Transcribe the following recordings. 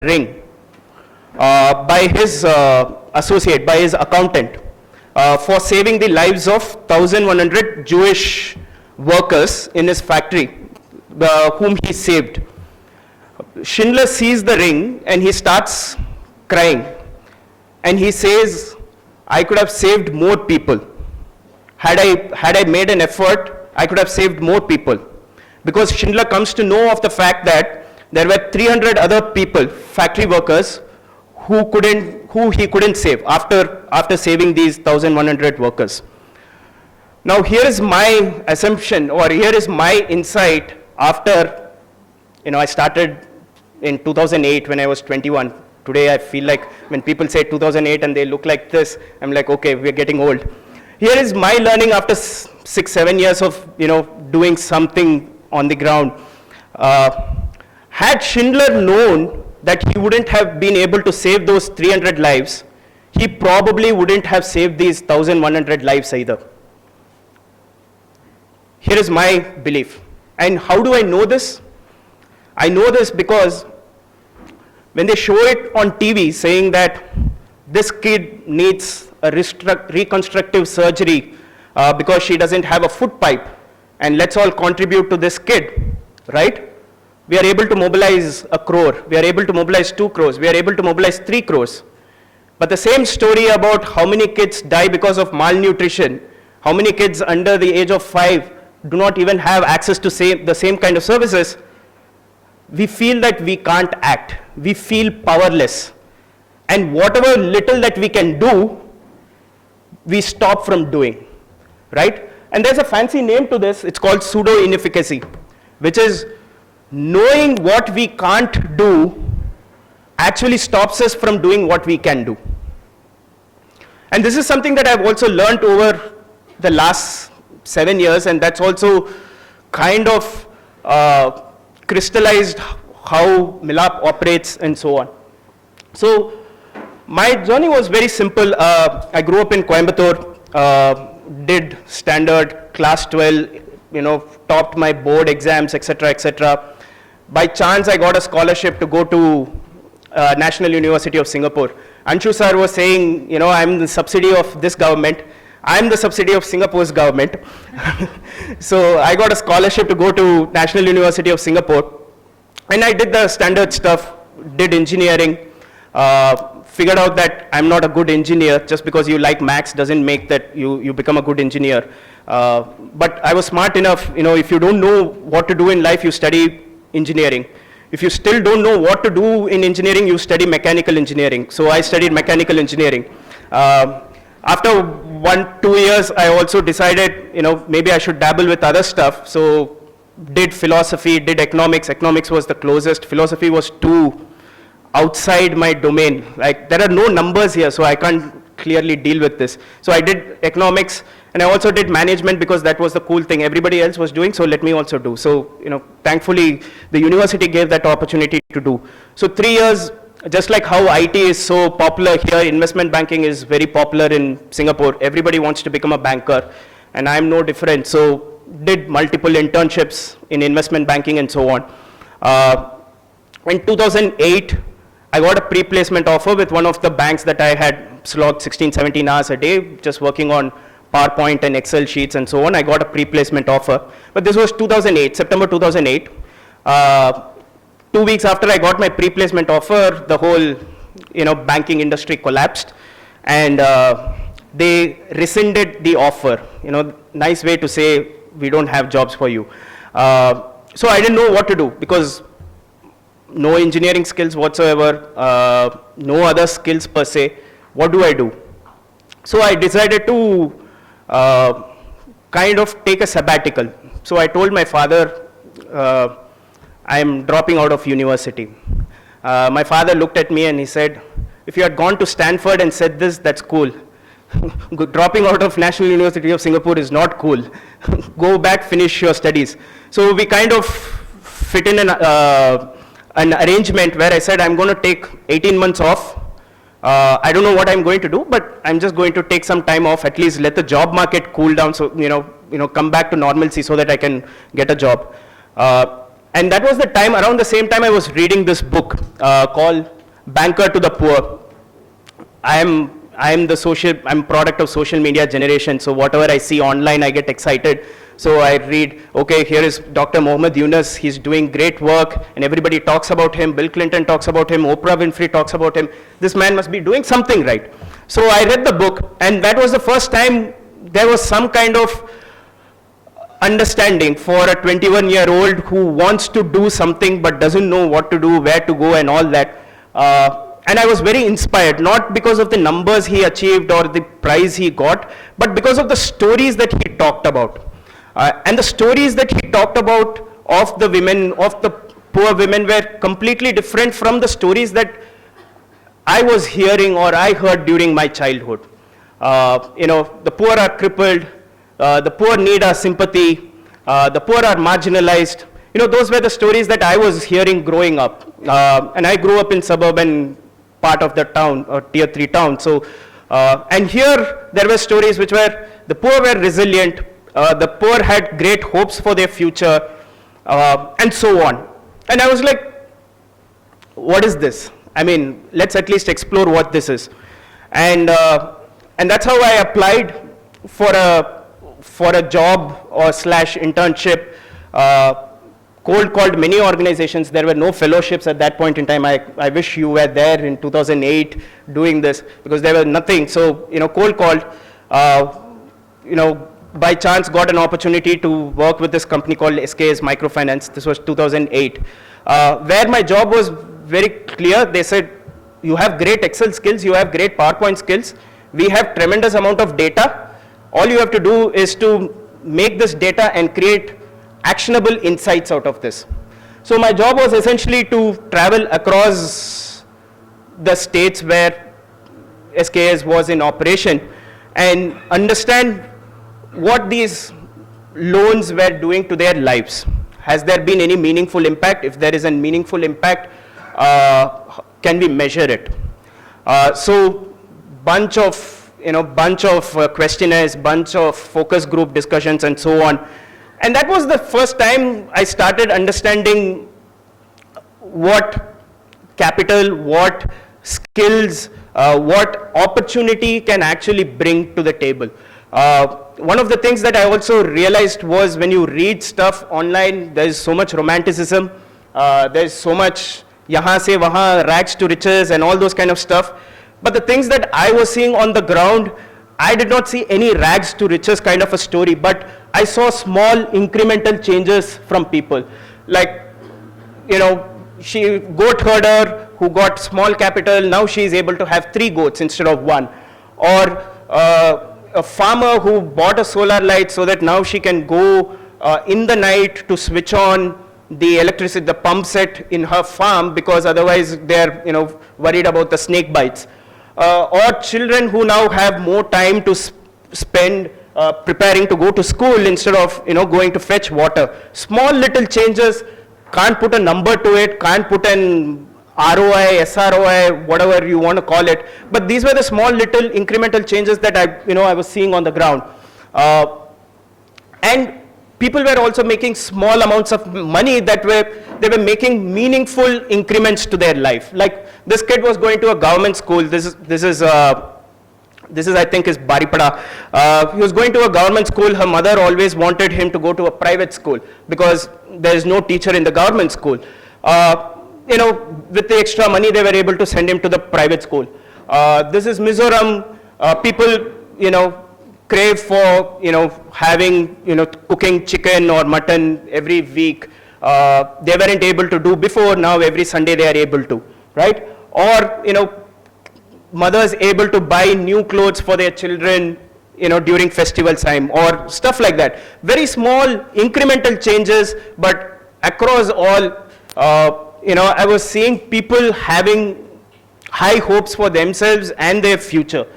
ring by his associate, by his accountant, for saving the lives of 1,100 Jewish workers in his factory, whom he saved. Schindler sees the ring and he starts crying. And he says, I could have saved more people. Had I made an effort, I could have saved more people. Because Schindler comes to know of the fact that there were 300 other people, factory workers, who he couldn't save after saving these 1,100 workers. Now here is my assumption, or here is my insight after, I started in 2008 when I was 21. Today I feel like when people say 2008 and they look like this, I'm like, okay, we're getting old. Here is my learning after 6-7 years of, doing something on the ground. Had Schindler known that he wouldn't have been able to save those 300 lives, he probably wouldn't have saved these 1,100 lives either. Here is my belief. And how do I know this? I know this because when they show it on TV saying that this kid needs a reconstructive surgery because she doesn't have a foot pipe, and let's all contribute to this kid, right? We are able to mobilize 1 crore, we are able to mobilize 2 crores, we are able to mobilize 3 crores. But the same story about how many kids die because of malnutrition, how many kids under the age of 5 do not even have access to the same kind of services, we feel that we can't act. We feel powerless. And whatever little that we can do, we stop from doing, right? And there's a fancy name to this. It's called pseudo-inefficacy, which is knowing what we can't do actually stops us from doing what we can do. And this is something that I've also learned over the last 7 years, and that's also kind of crystallized how Milap operates and so on. So my journey was very simple. I grew up in Coimbatore, did standard class 12, topped my board exams, etc., etc. By chance, I got a scholarship to go to National University of Singapore. Anshu sir was saying, I'm the subsidy of this government. I'm the subsidy of Singapore's government. So I got a scholarship to go to National University of Singapore. And I did the standard stuff, did engineering, figured out that I'm not a good engineer. Just because you like maths doesn't make that you become a good engineer. But I was smart enough, if you don't know what to do in life, you study engineering. If you still don't know what to do in engineering, you study mechanical engineering. So I studied mechanical engineering. After 1-2 years, I also decided, maybe I should dabble with other stuff. So did philosophy, did economics. Economics was the closest. Philosophy was too outside my domain. Like, there are no numbers here, so I can't clearly deal with this. So I did economics, and I also did management because that was the cool thing. Everybody else was doing, so let me also do. So, thankfully, the university gave that opportunity to do. So 3 years, just like how IT is so popular here, investment banking is very popular in Singapore. Everybody wants to become a banker, and I'm no different. So did multiple internships in investment banking and so on. In 2008, I got a pre-placement offer with one of the banks that I had slogged 16-17 hours a day, just working on PowerPoint and Excel sheets and so on. I got a pre-placement offer. But this was 2008, September 2008. 2 weeks after I got my pre-placement offer, the whole banking industry collapsed, and they rescinded the offer. Nice way to say we don't have jobs for you. So I didn't know what to do because no engineering skills whatsoever, no other skills per se. What do I do? So I decided to kind of take a sabbatical. So I told my father, I'm dropping out of university. My father looked at me and he said, if you had gone to Stanford and said this, that's cool. Dropping out of National University of Singapore is not cool. Go back, finish your studies. So we kind of fit in an arrangement where I said, I'm going to take 18 months off. I don't know what I'm going to do, but I'm just going to take some time off, at least let the job market cool down, so come back to normalcy so that I can get a job. And that was the time, around the same time I was reading this book called Banker to the Poor. I'm product of social media generation, so whatever I see online, I get excited. So I read, okay, here is Dr. Muhammad Yunus, he's doing great work, and everybody talks about him, Bill Clinton talks about him, Oprah Winfrey talks about him, this man must be doing something right. So I read the book, and that was the first time there was some kind of understanding for a 21-year-old who wants to do something but doesn't know what to do, where to go, and all that. And I was very inspired, not because of the numbers he achieved or the prize he got, but because of the stories that he talked about. And the stories that he talked about of the women, of the poor women, were completely different from the stories that I was hearing or I heard during my childhood. The poor are crippled, the poor need our sympathy, the poor are marginalized. Those were the stories that I was hearing growing up. And I grew up in suburban part of the town, or tier 3 town. So, and here there were stories which were, the poor were resilient, the poor had great hopes for their future, and so on. And I was like, what is this? I mean, let's at least explore what this is. And that's how I applied for a job or slash internship, cold called many organizations. There were no fellowships at that point in time. I wish you were there in 2008 doing this, because there was nothing. So, cold called, by chance got an opportunity to work with this company called SKS Microfinance. This was 2008, where my job was very clear. They said, you have great Excel skills, you have great PowerPoint skills, we have tremendous amount of data. All you have to do is to make this data and create actionable insights out of this. So my job was essentially to travel across the states where SKS was in operation and understand what these loans were doing to their lives. Has there been any meaningful impact? If there is a meaningful impact, can we measure it? So bunch of questionnaires, bunch of focus group discussions, and so on. And that was the first time I started understanding what capital, what skills, what opportunity can actually bring to the table. One of the things that I also realized was, when you read stuff online, there is so much romanticism, there is so much yahan se wahan, rags to riches, and all those kind of stuff. But the things that I was seeing on the ground, I did not see any rags to riches kind of a story, but I saw small incremental changes from people. Like, she goat herder who got small capital, now she is able to have 3 goats instead of 1. Or a farmer who bought a solar light so that now she can go in the night to switch on the electricity, the pump set in her farm, because otherwise they're worried about the snake bites. Or children who now have more time to spend preparing to go to school instead of going to fetch water. Small little changes, can't put a number to it, can't put an ROI, SROI, whatever you want to call it, but these were the small little incremental changes that I was seeing on the ground. And people were also making small amounts of money that they were making meaningful increments to their life. Like, this kid was going to a government school. This is I think is Baripada. He was going to a government school. Her mother always wanted him to go to a private school because there is no teacher in the government school. With the extra money, they were able to send him to the private school. This is Mizoram. People, crave for, having, cooking chicken or mutton every week. They weren't able to do before. Now every Sunday they are able to, right? Or, mothers able to buy new clothes for their children, during festival time, or stuff like that. Very small incremental changes, but across all, I was seeing people having high hopes for themselves and their future.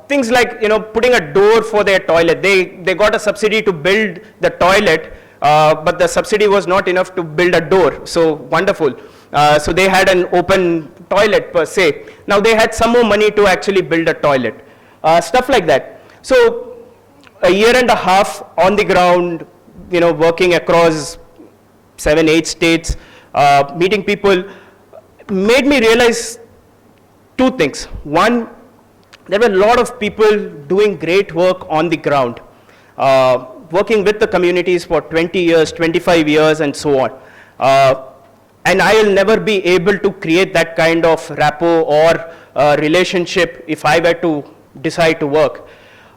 Things like, putting a door for their toilet. They got a subsidy to build the toilet, but the subsidy was not enough to build a door. So wonderful. So they had an open toilet per se. Now they had some more money to actually build a toilet. Stuff like that. So a year and a half on the ground, working across 7, 8 states, meeting people, made me realize two things. One, there were a lot of people doing great work on the ground, working with the communities for 20 years, 25 years, and so on. And I will never be able to create that kind of rapport or relationship if I were to decide to work.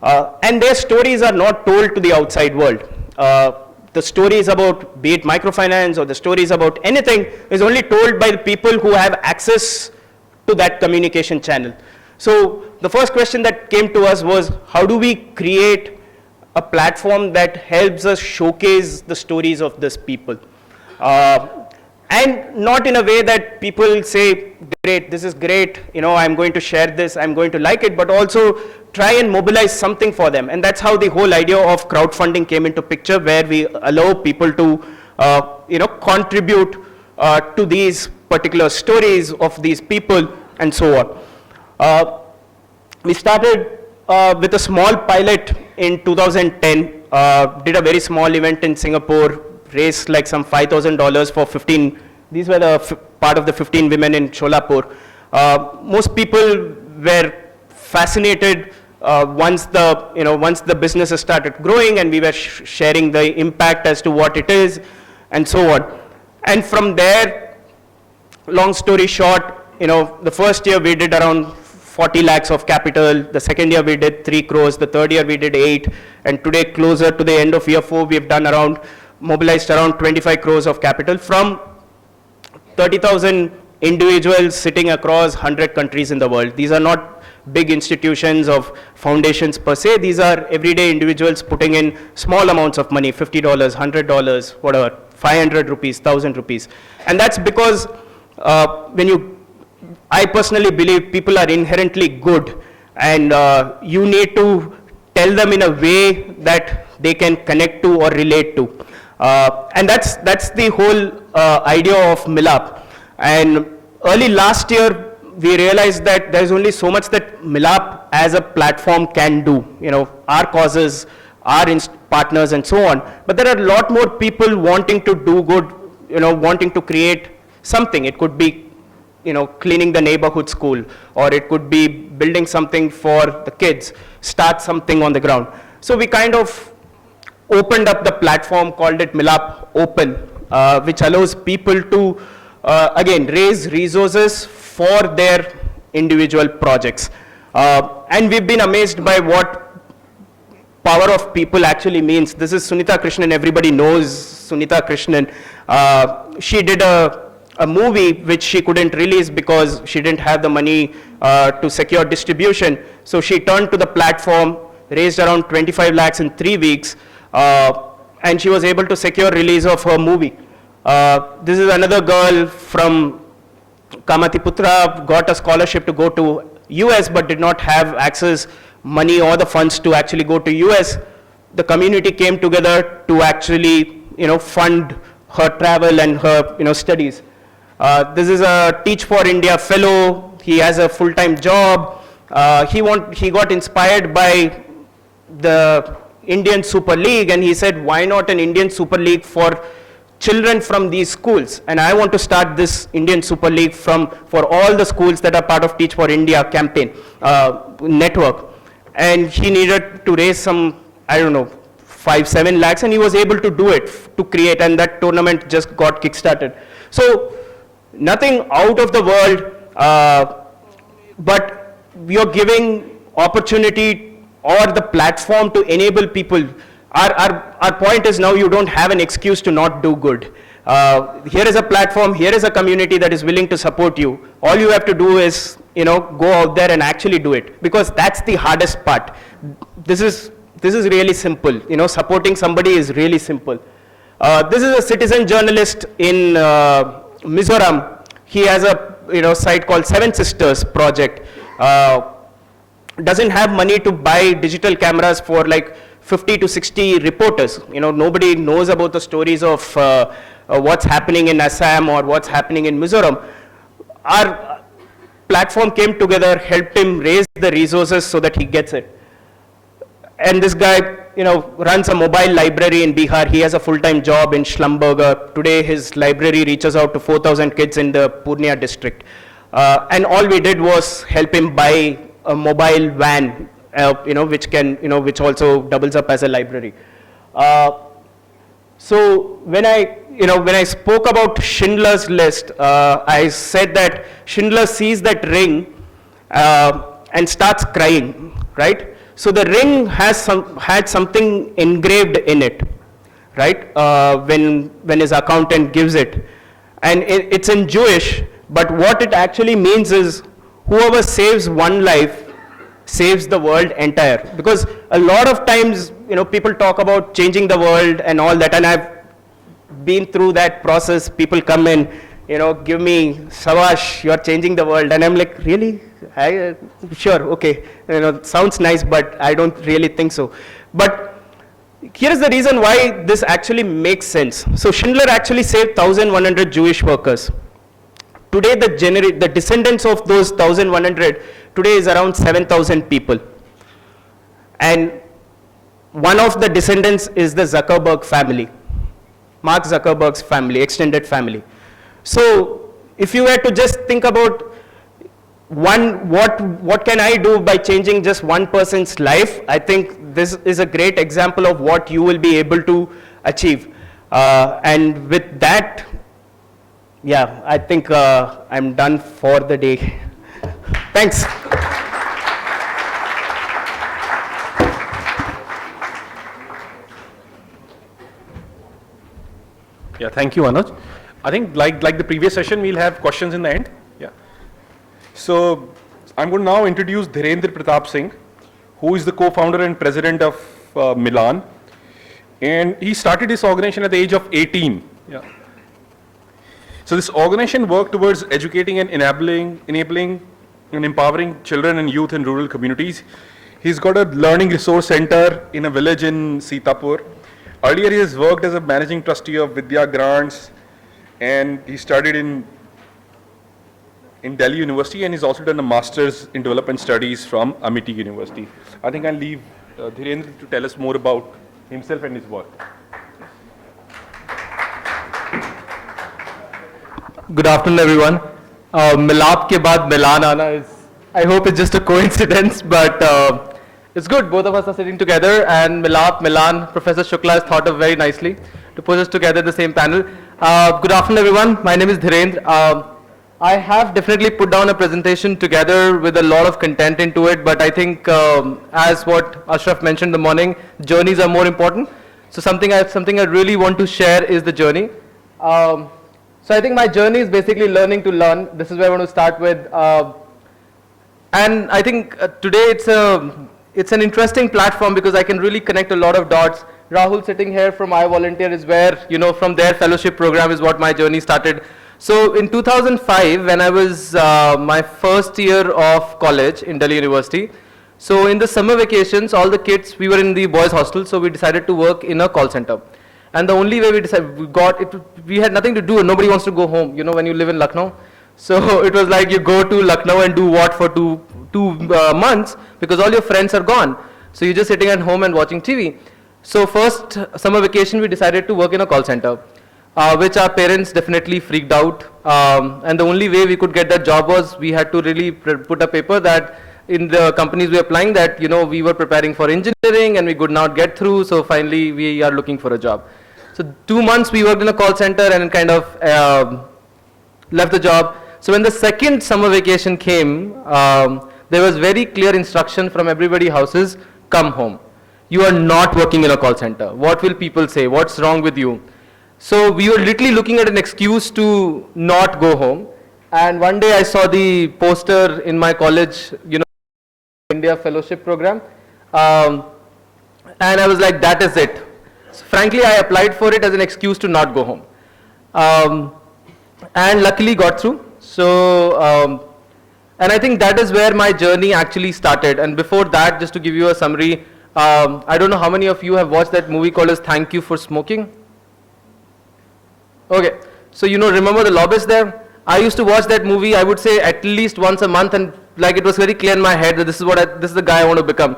And their stories are not told to the outside world. The stories about, be it microfinance or the stories about anything, is only told by the people who have access to that communication channel. So the first question that came to us was, how do we create a platform that helps us showcase the stories of these people? And not in a way that people say, great, this is great, you know, I'm going to share this, I'm going to like it, but also try and mobilize something for them. And that's how the whole idea of crowdfunding came into picture, where we allow people to, you know, contribute to these particular stories of these people and so on. We started with a small pilot in 2010, did a very small event in Singapore, raised like some $5,000 for 15, these were the part of the 15 women in Sholapur. Most people were fascinated once the businesses started growing, and we were sharing the impact as to what it is and so on. And from there, long story short, you know, the first year we did around 40 lakhs of capital, the second year we did 3 crores, the third year we did 8, and today closer to the end of year 4, we've done mobilized around 25 crores of capital from 30,000 individuals sitting across 100 countries in the world. These are not big institutions of foundations per se, these are everyday individuals putting in small amounts of money, $50, $100, whatever, 500 rupees, 1,000 rupees. And that's because I personally believe people are inherently good, and you need to tell them in a way that they can connect to or relate to. And that's the whole idea of Milap. And early last year, we realized that there's only so much that Milap as a platform can do. You know, our causes, our partners, and so on. But there are a lot more people wanting to do good, you know, wanting to create something. It could be, you know, cleaning the neighborhood school, or it could be building something for the kids, start something on the ground. So we kind of opened up the platform, called it Milap Open, which allows people to, again, raise resources for their individual projects. And we've been amazed by what power of people actually means. This is Sunita Krishnan, everybody knows Sunita Krishnan. She did a movie which she couldn't release because she didn't have the money to secure distribution. So she turned to the platform, raised around 25 lakhs in 3 weeks, and she was able to secure release of her movie. This is another girl from Kamatiputra, got a scholarship to go to US but did not have access, money or the funds to actually go to US. The community came together to actually, you know, fund her travel and her, you know, studies. This is a Teach for India fellow. He has a full-time job. He got inspired by the Indian Super League, and he said, why not an Indian Super League for children from these schools? And I want to start this Indian Super League for all the schools that are part of Teach for India campaign network. And he needed to raise some, I don't know, 5-7 lakhs, and he was able to do it, to create, and that tournament just got kickstarted. So nothing out of the world, but we are giving opportunity or the platform to enable people. Our point is now you don't have an excuse to not do good. Here is a platform, here is a community that is willing to support you. All you have to do is, you know, go out there and actually do it, because that's the hardest part. This is really simple. You know, supporting somebody is really simple. This is a citizen journalist in Mizoram. He has a, you know, site called Seven Sisters Project. Doesn't have money to buy digital cameras for like 50 to 60 reporters. You know, nobody knows about the stories of what's happening in Assam or what's happening in Mizoram. Our platform came together, helped him raise the resources so that he gets it. And this guy runs a mobile library in Bihar. He has a full-time job in Schlumberger. Today, his library reaches out to 4,000 kids in the Purnia district. And all we did was help him buy a mobile van, which also doubles up as a library. So when I spoke about Schindler's List, I said that Schindler sees that ring and starts crying, right? So the ring had something engraved in it, right? When his accountant gives it, and it's in Jewish, but what it actually means is whoever saves one life saves the world entire. Because a lot of times, people talk about changing the world and all that, and I've been through that process. People come in, give me, Savash, you're changing the world. And I'm like, really? Sure, okay. Sounds nice, but I don't really think so. But here's the reason why this actually makes sense. So Schindler actually saved 1,100 Jewish workers. Today, the descendants of those 1,100 today is around 7,000 people. And one of the descendants is the Zuckerberg family, Mark Zuckerberg's family, extended family. So if you were to just think about what can I do by changing just one person's life, I think this is a great example of what you will be able to achieve. And with that, yeah, I think I'm done for the day. Thanks. Yeah, thank you, Anuj. I think like the previous session, we'll have questions in the end. Yeah. So I'm going to now introduce Dhirendra Pratap Singh, who is the co-founder and president of Milan. And he started this organization at the age of 18. Yeah. So this organization worked towards educating and enabling and empowering children and youth in rural communities. He's got a learning resource center in a village in Sitapur. Earlier, he has worked as a managing trustee of Vidya Grants, and he studied in Delhi University, and he's also done a master's in development studies from Amity University. I think I'll leave Dhirendra to tell us more about himself and his work. Good afternoon, everyone. Milap ke baad Milan aana is, I hope it's just a coincidence, but it's good. Both of us are sitting together, and Milan, Professor Shukla has thought of very nicely to put us together in the same panel. Good afternoon, everyone. My name is Dhirendra. I have definitely put down a presentation together with a lot of content into it, but I think as what Ashraf mentioned in the morning, journeys are more important. So something I really want to share is the journey. So I think my journey is basically learning to learn. This is where I want to start with. And I think today it's an interesting platform because I can really connect a lot of dots. Rahul sitting here from iVolunteer is where, from their fellowship program is what my journey started. So in 2005, when I was my first year of college in Delhi University, so in the summer vacations, all the kids, we were in the boys' hostel, so we decided to work in a call center. And the only way we had nothing to do, and nobody wants to go home, when you live in Lucknow. So it was like you go to Lucknow and do what for two months, because all your friends are gone. So you're just sitting at home and watching TV. So first summer vacation, we decided to work in a call center, which our parents definitely freaked out. And the only way we could get that job was we had to really put a paper that in the companies we were applying that, we were preparing for engineering and we could not get through. So finally, we are looking for a job. So 2 months we worked in a call center and kind of left the job. So when the second summer vacation came, there was very clear instruction from everybody's houses, come home. You are not working in a call center. What will people say? What's wrong with you? So we were literally looking at an excuse to not go home. And one day I saw the poster in my college, India Fellowship Program. And I was like, that is it. So frankly, I applied for it as an excuse to not go home. And luckily got through. So, and I think that is where my journey actually started. And before that, just to give you a summary, I don't know how many of you have watched that movie called as Thank You for Smoking? Okay, so remember the lobbyist there? I used to watch that movie, I would say at least once a month, and like it was very clear in my head that this is the guy I want to become.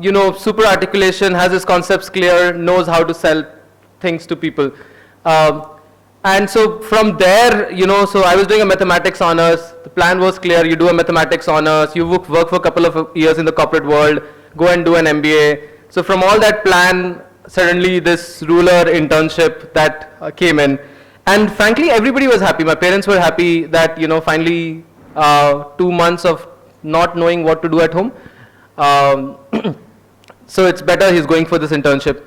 you know, super articulation, has his concepts clear, knows how to sell things to people. And so from there, you know, so I was doing a mathematics honors. The plan was clear. You do a mathematics honors. You work for a couple of years in the corporate world. Go and do an MBA. So from all that plan, suddenly this ruler internship that came in. And frankly, everybody was happy. My parents were happy that, you know, finally 2 months of not knowing what to do at home. So it's better he's going for this internship.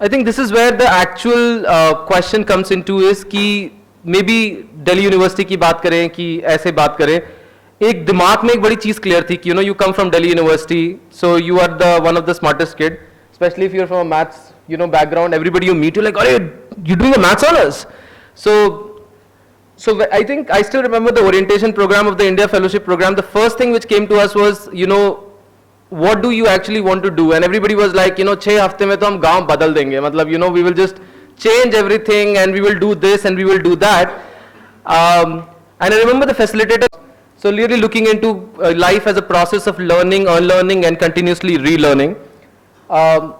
I think this is where the actual question comes into is कि maybe Delhi University की बात करें कि ऐसे बात करें एक दिमाग में एक बड़ी चीज़ clear थी कि you know you come from Delhi University so you are the one of the smartest kid especially if you're from a maths you know background everybody you meet you're like oh you're doing a maths honors so I think I still remember the orientation program of the India Fellowship program the first thing which came to us was you know what do you actually want to do and everybody was like you know 6 हफ्ते में तो हम गांव बदल देंगे मतलब you know we will just change everything and we will do this and we will do that and I remember the facilitator so really looking into life as a process of learning unlearning and continuously relearning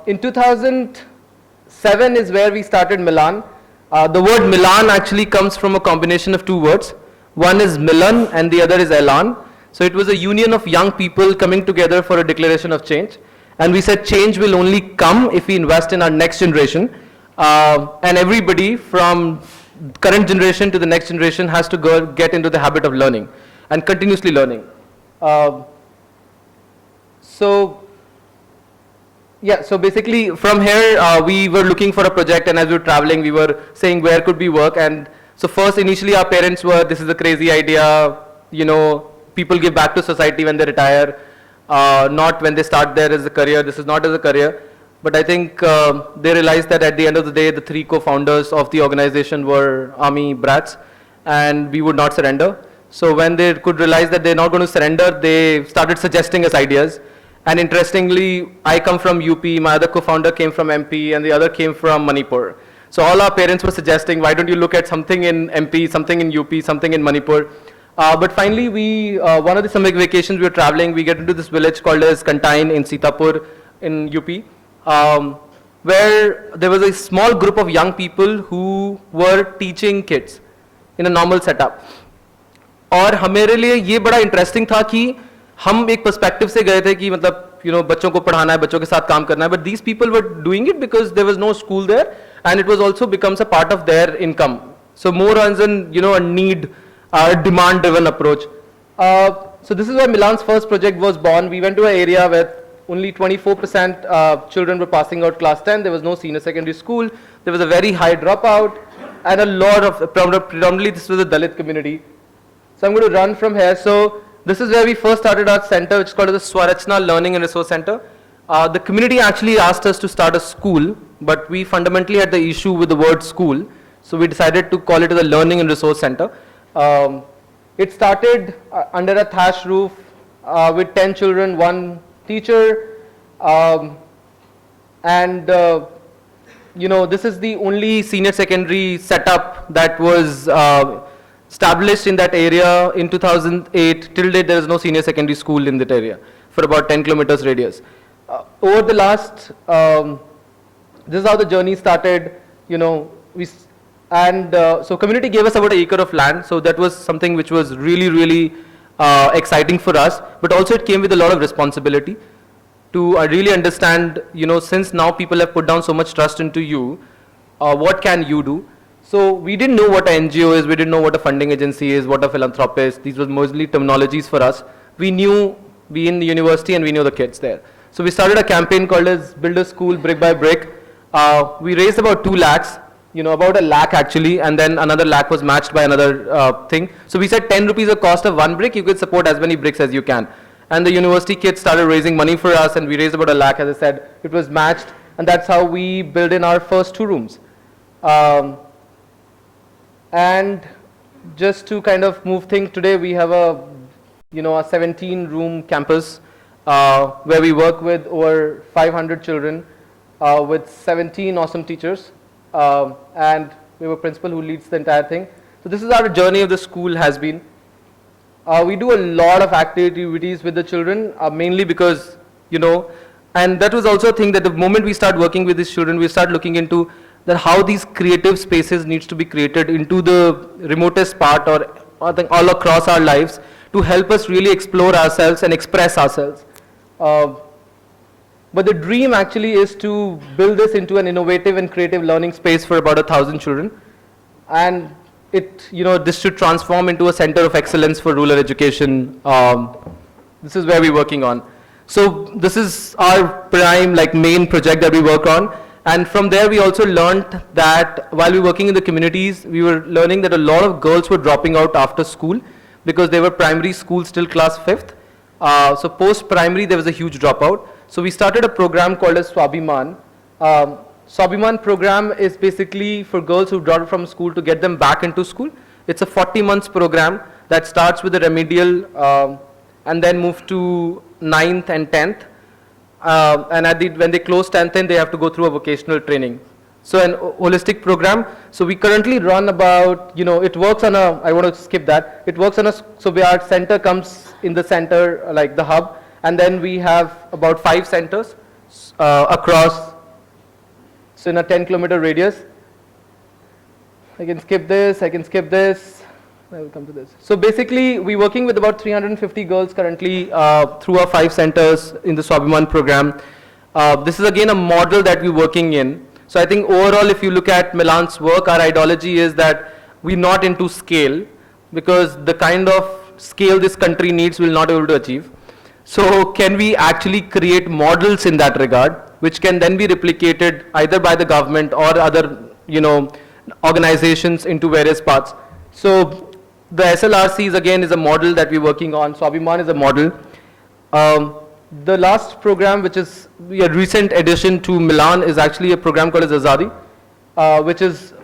in 2007 is where we started Milan the word Milan actually comes from a combination of two words one is Milan and the other is Elan. So it was a union of young people coming together for a declaration of change. And we said change will only come if we invest in our next generation. And everybody from current generation to the next generation has to get into the habit of learning and continuously learning. So basically from here we were looking for a project and as we were traveling we were saying where could we work and so first initially our parents were this is a crazy idea, you know, people give back to society when they retire, not when they start there as a career. This is not as a career. But I think they realized that at the end of the day, the 3 co-founders of the organization were army brats, and we would not surrender. So when they could realize that they're not going to surrender, they started suggesting us ideas. And interestingly, I come from UP, my other co-founder came from MP, and the other came from Manipur. So all our parents were suggesting, why don't you look at something in MP, something in UP, something in Manipur. But finally, one of the summer vacations we were traveling, we get into this village called as Kantain in Sitapur in UP, where there was a small group of young people who were teaching kids in a normal setup. और हमारे लिए ये बड़ा interesting था कि हम एक perspective से गए थे कि मतलब you know बच्चों को पढ़ाना है बच्चों के साथ काम करना है but these people were doing it because there was no school there and it was also becomes a part of their income. So more as in you know a need demand-driven approach. So this is where Milan's first project was born. We went to an area where only 24% children were passing out class 10. There was no senior secondary school. There was a very high dropout and a lot of, predominantly this was a Dalit community. So I'm going to run from here. So this is where we first started our center, which is called the Swarachna Learning and Resource Center. The community actually asked us to start a school, but we fundamentally had the issue with the word school. So we decided to call it the Learning and Resource Center. It started under a thatch roof with 10 children, 1 teacher, and you know this is the only senior secondary setup that was established in that area in 2008. Till date there is no senior secondary school in that area for about 10 kilometers radius. Over the last, this is how the journey started, you know, so community gave us about an acre of land, so that was something which was really exciting for us, but also it came with a lot of responsibility to really understand, you know, since now people have put down so much trust into you, what can you do? So we didn't know what an NGO is, we didn't know what a funding agency is, what a philanthropist, these were mostly terminologies for us. We knew we in the university and we knew the kids there. So we started a campaign called as Build a School Brick by Brick. We raised about 2 lakhs. You know, about 1 lakh actually, and then another lakh was matched by another thing. So we said 10 rupees a cost of 1 brick, you could support as many bricks as you can. And the university kids started raising money for us and we raised about 1 lakh, as I said. It was matched and that's how we built in our first 2 rooms. And just to kind of move things, today we have a 17 room campus where we work with over 500 children with 17 awesome teachers. And we have a principal who leads the entire thing. So this is our journey of the school has been. We do a lot of activities with the children, mainly because you know, and that was also a thing that the moment we start working with these children, we start looking into that how these creative spaces needs to be created into the remotest part or I think all across our lives to help us really explore ourselves and express ourselves. But the dream actually is to build this into an innovative and creative learning space for about 1,000 children. And it, you know, this should transform into a center of excellence for rural education. This is where we're working on. So this is our prime, like, main project that we work on. And from there, we also learned that while we were working in the communities, we were learning that a lot of girls were dropping out after school because they were primary school still class 5th. So post-primary, there was a huge dropout. So we started a program called as Swabhiman. Swabhiman program is basically for girls who dropped from school to get them back into school. It's a 40 months program that starts with the remedial and then move to 9th and 10th. And when they close 10th, then they have to go through a vocational training. So an holistic program. So we currently run about, you know, it works on a, I want to skip that. It works on a, so our center comes in the center, like the hub, and then we have about 5 centers across, so in a 10-kilometer radius. I can skip this, I can skip this. I will come to this. So basically, we're working with about 350 girls currently through our 5 centers in the Swabhiman program. This is again a model that we're working in. So I think overall, if you look at Milan's work, our ideology is that we're not into scale because the kind of scale this country needs we'll not be able to achieve. So can we actually create models in that regard, which can then be replicated either by the government or other, you know, organizations into various parts. So the SLRCs again is a model that we're working on. Swabhiman is a model. The last program, which is a recent addition to Milan, is actually a program called as Azadi,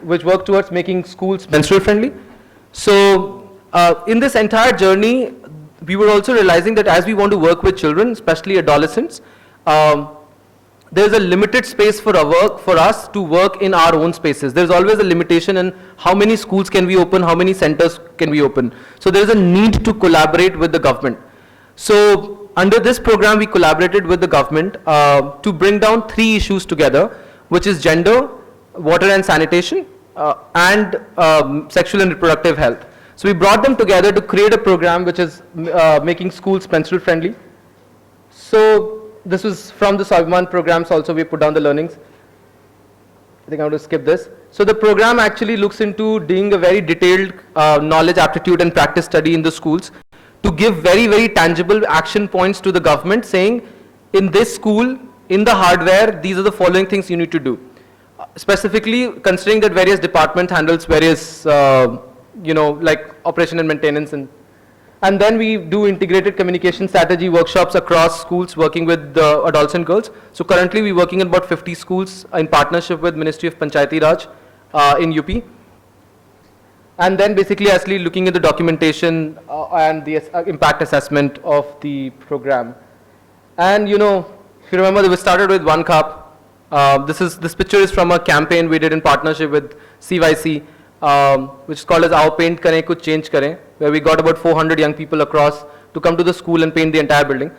which works towards making schools menstrual friendly. So in this entire journey, we were also realizing that as we want to work with children, especially adolescents, there's a limited space for us to work in our own spaces. There's always a limitation in how many schools can we open, how many centers can we open. So there's a need to collaborate with the government. So under this program, we collaborated with the government to bring down 3 issues together, which is gender, water and sanitation, and sexual and reproductive health. So we brought them together to create a program which is making schools menstrual friendly. So this was from the Swabhiman programs also, we put down the learnings. I think I want to skip this. So the program actually looks into doing a very detailed knowledge, aptitude and practice study in the schools to give very, very tangible action points to the government saying, in this school, in the hardware, these are the following things you need to do. Specifically considering that various departments handles various, you know, like operation and maintenance, and then we do integrated communication strategy workshops across schools working with adults and girls. So currently we're working in about 50 schools in partnership with Ministry of Panchayati Raj in UP. And then basically actually looking at the documentation and the impact assessment of the program. And you know, if you remember, we started with 1 cup. This picture is from a campaign we did in partnership with CYC. Which is called as Aao Paint Kare Kuch Change Kare, where we got about 400 young people across to come to the school and paint the entire building.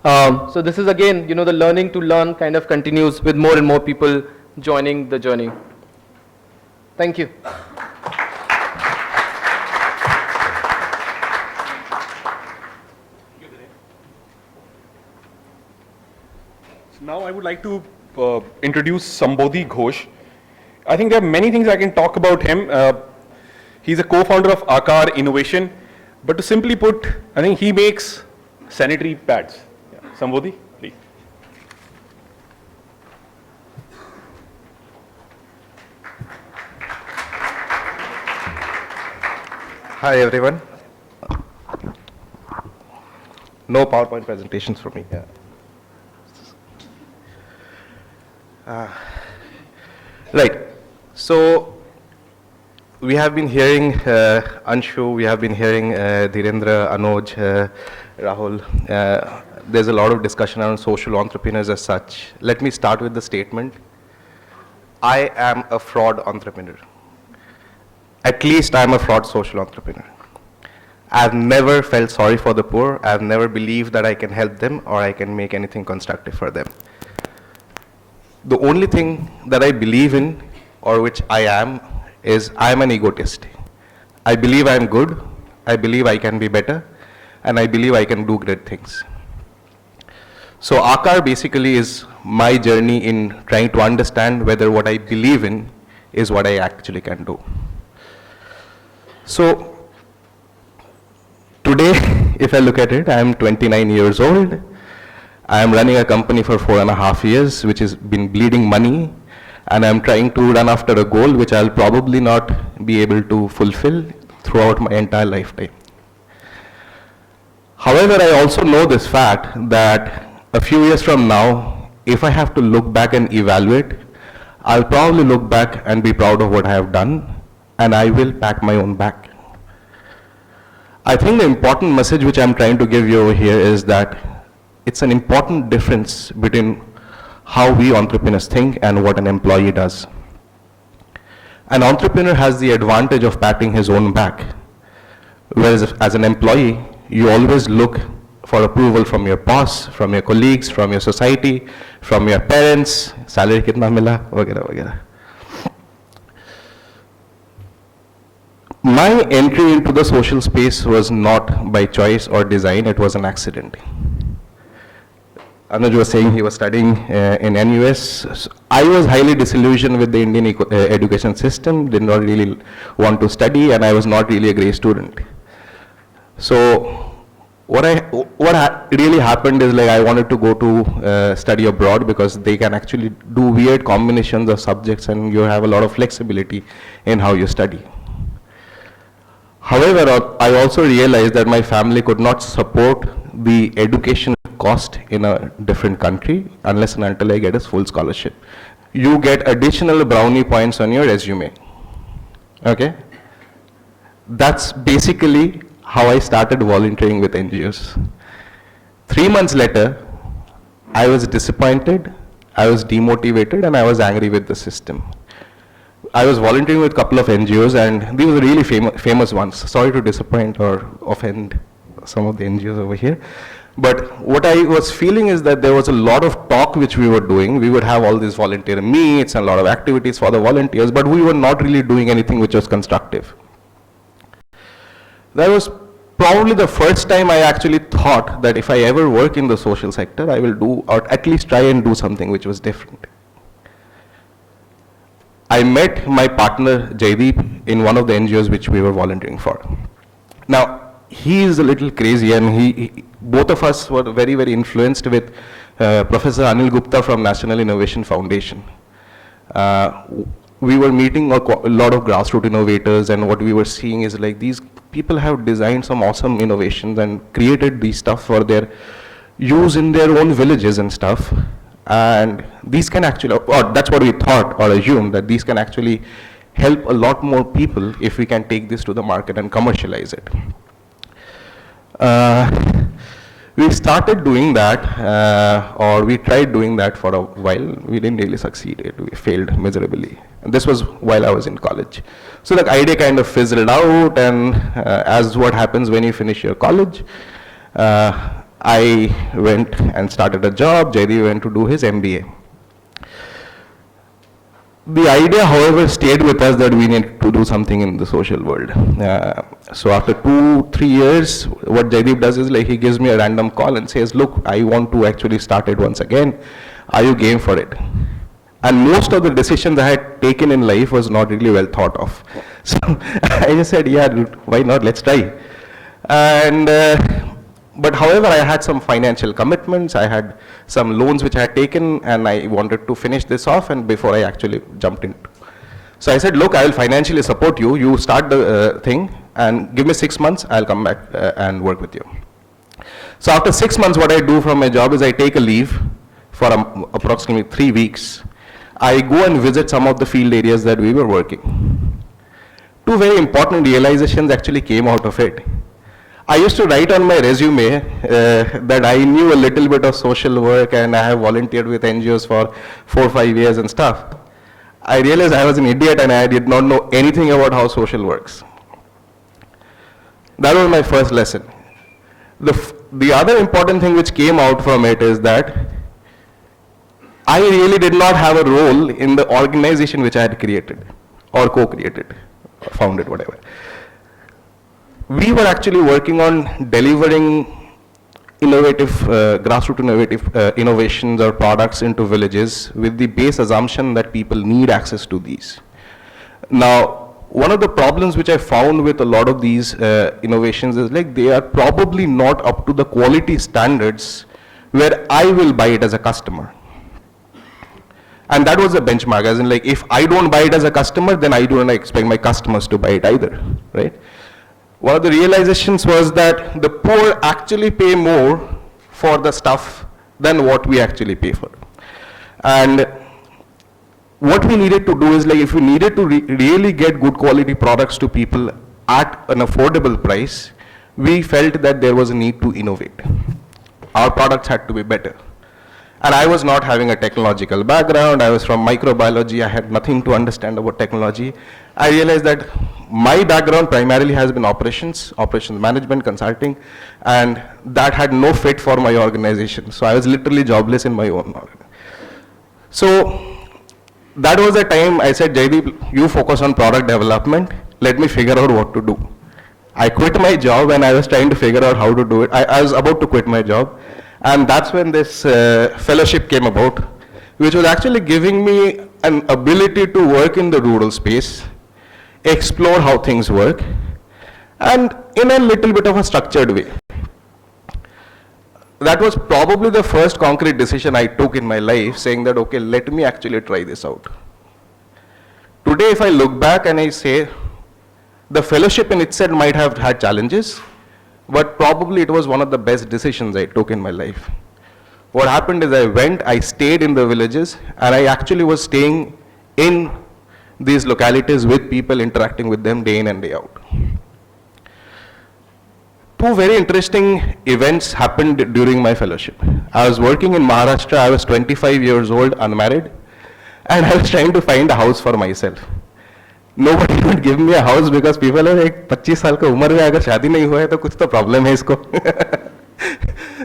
So this is again, you know, the learning to learn kind of continues with more and more people joining the journey. Thank you. Now I would like to introduce Sambodhi Ghosh. I think there are many things I can talk about him. He's a co-founder of Aakar Innovation, but to simply put, I think he makes sanitary pads. Yeah. Sambodhi, please. Hi everyone. No PowerPoint presentations for me. Yeah. Right. So we have been hearing Anshu, we have been hearing Dhirendra, Anuj, Rahul. There's a lot of discussion around social entrepreneurs as such. Let me start with the statement. I am a fraud entrepreneur. At least I'm a fraud social entrepreneur. I've never felt sorry for the poor. I've never believed that I can help them or I can make anything constructive for them. The only thing that I believe in, or which I am, is I'm an egotist. I believe I'm good, I believe I can be better, and I believe I can do great things. So Aakar basically is my journey in trying to understand whether what I believe in is what I actually can do. So today, if I look at it, I am 29 years old. I am running a company for 4.5 years, which has been bleeding money, and I'm trying to run after a goal which I'll probably not be able to fulfill throughout my entire lifetime. However, I also know this fact that a few years from now, if I have to look back and evaluate, I'll probably look back and be proud of what I have done, and I will pat my own back. I think the important message which I'm trying to give you over here is that it's an important difference between how we entrepreneurs think and what an employee does. An entrepreneur has the advantage of patting his own back, whereas as an employee, you always look for approval from your boss, from your colleagues, from your society, from your parents, salary kitna mila, वगैरह वगैरह. My entry into the social space was not by choice or design, it was an accident. Anuj was saying he was studying in NUS. I was highly disillusioned with the Indian education system, did not really want to study, and I was not really a great student. So what really happened is, like, I wanted to go to study abroad because they can actually do weird combinations of subjects and you have a lot of flexibility in how you study. However, I also realized that my family could not support the education cost in a different country unless and until I get a full scholarship. You get additional brownie points on your resume. Okay? That's basically how I started volunteering with NGOs. 3 months later, I was disappointed, I was demotivated, and I was angry with the system. I was volunteering with a couple of NGOs, and these were really famous ones. Sorry to disappoint or offend some of the NGOs over here. But what I was feeling is that there was a lot of talk which we were doing. We would have all these volunteer meets and a lot of activities for the volunteers, but we were not really doing anything which was constructive. That was probably the first time I actually thought that if I ever work in the social sector, I will do, or at least try and do something which was different. I met my partner Jaideep in one of the NGOs which we were volunteering for. Now, he is a little crazy, and both of us were very, very influenced with Professor Anil Gupta from National Innovation Foundation. We were meeting a lot of grassroots innovators, and what we were seeing is, like, these people have designed some awesome innovations and created these stuff for their use in their own villages and stuff. And these can actually, or that's what we thought or assumed, that these can actually help a lot more people if we can take this to the market and commercialize it. We started doing that, or we tried doing that for a while. We didn't really succeed. We failed miserably. And this was while I was in college. So the idea kind of fizzled out, and as what happens when you finish your college, I went and started a job. Jaideep went to do his MBA. The idea, however, stayed with us that we need to do something in the social world. So after 2-3 years, what Jaideep does is, like, he gives me a random call and says, look, I want to actually start it once again. Are you game for it? And most of the decisions I had taken in life was not really well thought of. So I just said, yeah, dude, why not? Let's try. And but however, I had some financial commitments, I had some loans which I had taken, and I wanted to finish this off and before I actually jumped in. So I said, look, I will financially support you, you start the thing and give me 6 months, I'll come back and work with you. So after 6 months, what I do from my job is I take a leave for approximately 3 weeks. I go and visit some of the field areas that we were working. 2 very important realizations actually came out of it. I used to write on my resume that I knew a little bit of social work and I have volunteered with NGOs for 4 or 5 years and stuff. I realized I was an idiot and I did not know anything about how social works. That was my first lesson. The other important thing which came out from it is that I really did not have a role in the organization which I had created or co-created, founded, whatever. We were actually working on delivering innovative, grassroots innovative innovations or products into villages with the base assumption that people need access to these. Now, one of the problems which I found with a lot of these innovations is like they are probably not up to the quality standards where I will buy it as a customer. And that was the benchmark, as in like if I don't buy it as a customer, then I don't expect my customers to buy it either, right? One of the realizations was that the poor actually pay more for the stuff than what we actually pay for. And what we needed to do is like if we needed to really get good quality products to people at an affordable price, we felt that there was a need to innovate. Our products had to be better. And I was not having a technological background. I was from microbiology. I had nothing to understand about technology. I realized that my background primarily has been operations management, consulting, and that had no fit for my organization. So I was literally jobless in my own organization. So that was the time I said, Jaideep, you focus on product development. Let me figure out what to do. I quit my job and I was trying to figure out how to do it. I was about to quit my job. And that's when this fellowship came about, which was actually giving me an ability to work in the rural space, explore how things work, and in a little bit of a structured way. That was probably the first concrete decision I took in my life, saying that, okay, let me actually try this out. Today, if I look back and I say, the fellowship in itself might have had challenges, but probably it was one of the best decisions I took in my life. What happened is I stayed in the villages, and I actually was staying in these localities with people, interacting with them day in and day out. Two very interesting events happened during my fellowship. I was working in Maharashtra, I was 25 years old, unmarried, and I was trying to find a house for myself. Nobody would give me a house because people are like, 25 साल का उम्र में अगर शादी नहीं हुआ है तो कुछ तो problem है इसको.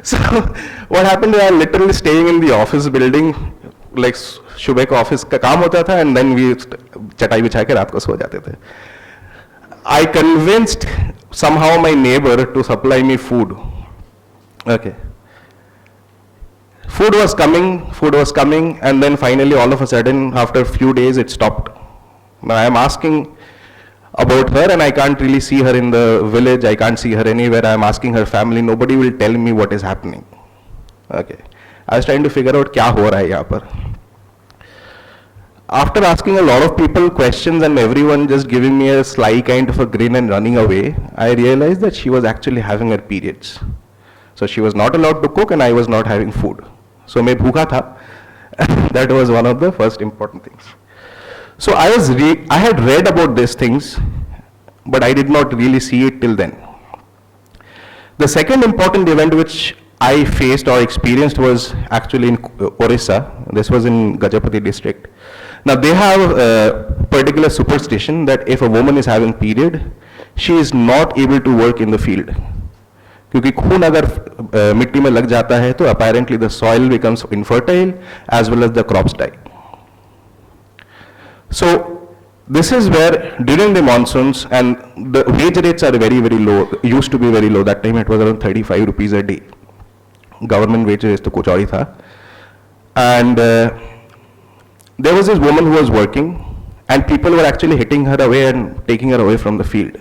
So what happened is I literally staying in the office building, like सुबह का office का काम होता था and then we चटाई बिछा के रात को सो जाते थे. I convinced somehow my neighbor to supply me food. Okay. Food was coming, and then finally all of a sudden after a few days it stopped. Now I am asking about her and I can't really see her in the village, I can't see her anywhere. I am asking her family, nobody will tell me what is happening. Okay. I was trying to figure out क्या हो रहा है यहाँ पर. After asking a lot of people questions and everyone just giving me a sly kind of a grin and running away, I realized that she was actually having her periods. So she was not allowed to cook and I was not having food. So मैं भूखा था. That was one of the first important things. So I had read about these things, but I did not really see it till then. The second important event which I faced or experienced was actually in Orissa. This was in Gajapati district. Now they have a particular superstition that if a woman is having period, she is not able to work in the field. क्योंकि खून अगर मिट्टी में लग जाता है तो apparently the soil becomes infertile as well as the crops die. So this is where during the monsoons, and the wage rates are very, very low, used to be very low. That time it was around 35 rupees a day. Government wage rates to kuch aur hi tha. And there was this woman who was working and people were actually hitting her away and taking her away from the field.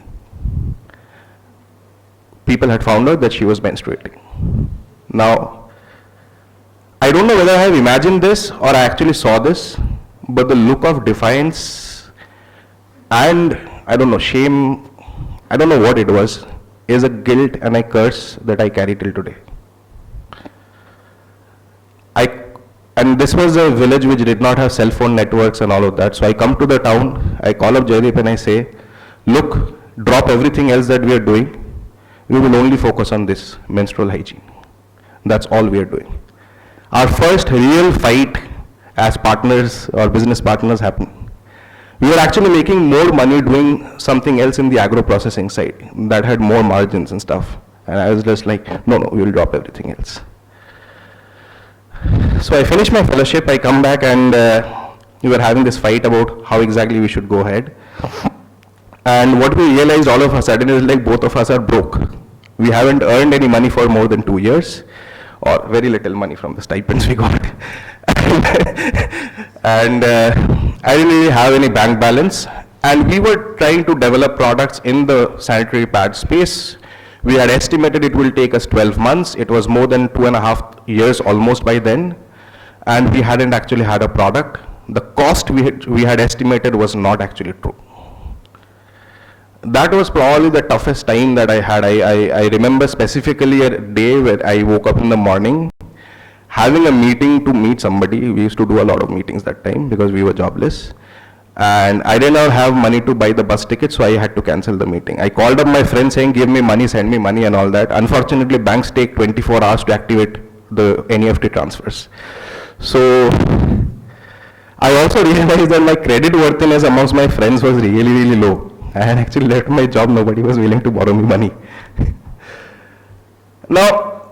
People had found out that she was menstruating. Now, I don't know whether I have imagined this or I actually saw this, but the look of defiance and, I don't know, shame, I don't know what it was, is a guilt and a curse that I carry till today. And this was a village which did not have cell phone networks and all of that. So I come to the town, I call up Jaideep and I say, look, drop everything else that we are doing. We will only focus on this menstrual hygiene. That's all we are doing. Our first real fight as partners or business partners happened We were actually making more money doing something else in the agro processing side that had more margins and stuff. And I was just like, no, we will drop everything else. So I finished my fellowship, I come back, and we were having this fight about how exactly we should go ahead. And what we realized all of a sudden is like both of us are broke. We haven't earned any money for more than 2 years, or very little money from the stipends we got. And I didn't really have any bank balance. And we were trying to develop products in the sanitary pad space. We had estimated it will take us 12 months. It was more than 2.5 years almost by then. And we hadn't actually had a product. The cost we had estimated was not actually true. That was probably the toughest time that I had. I remember specifically a day where I woke up in the morning, having a meeting to meet somebody. We used to do a lot of meetings that time because we were jobless. And I did not have money to buy the bus ticket, so I had to cancel the meeting. I called up my friend saying, give me money, send me money and all that. Unfortunately, banks take 24 hours to activate the NEFT transfers. So I also realized that my credit worthiness amongst my friends was really low. I had actually left my job, nobody was willing to borrow me money. Now,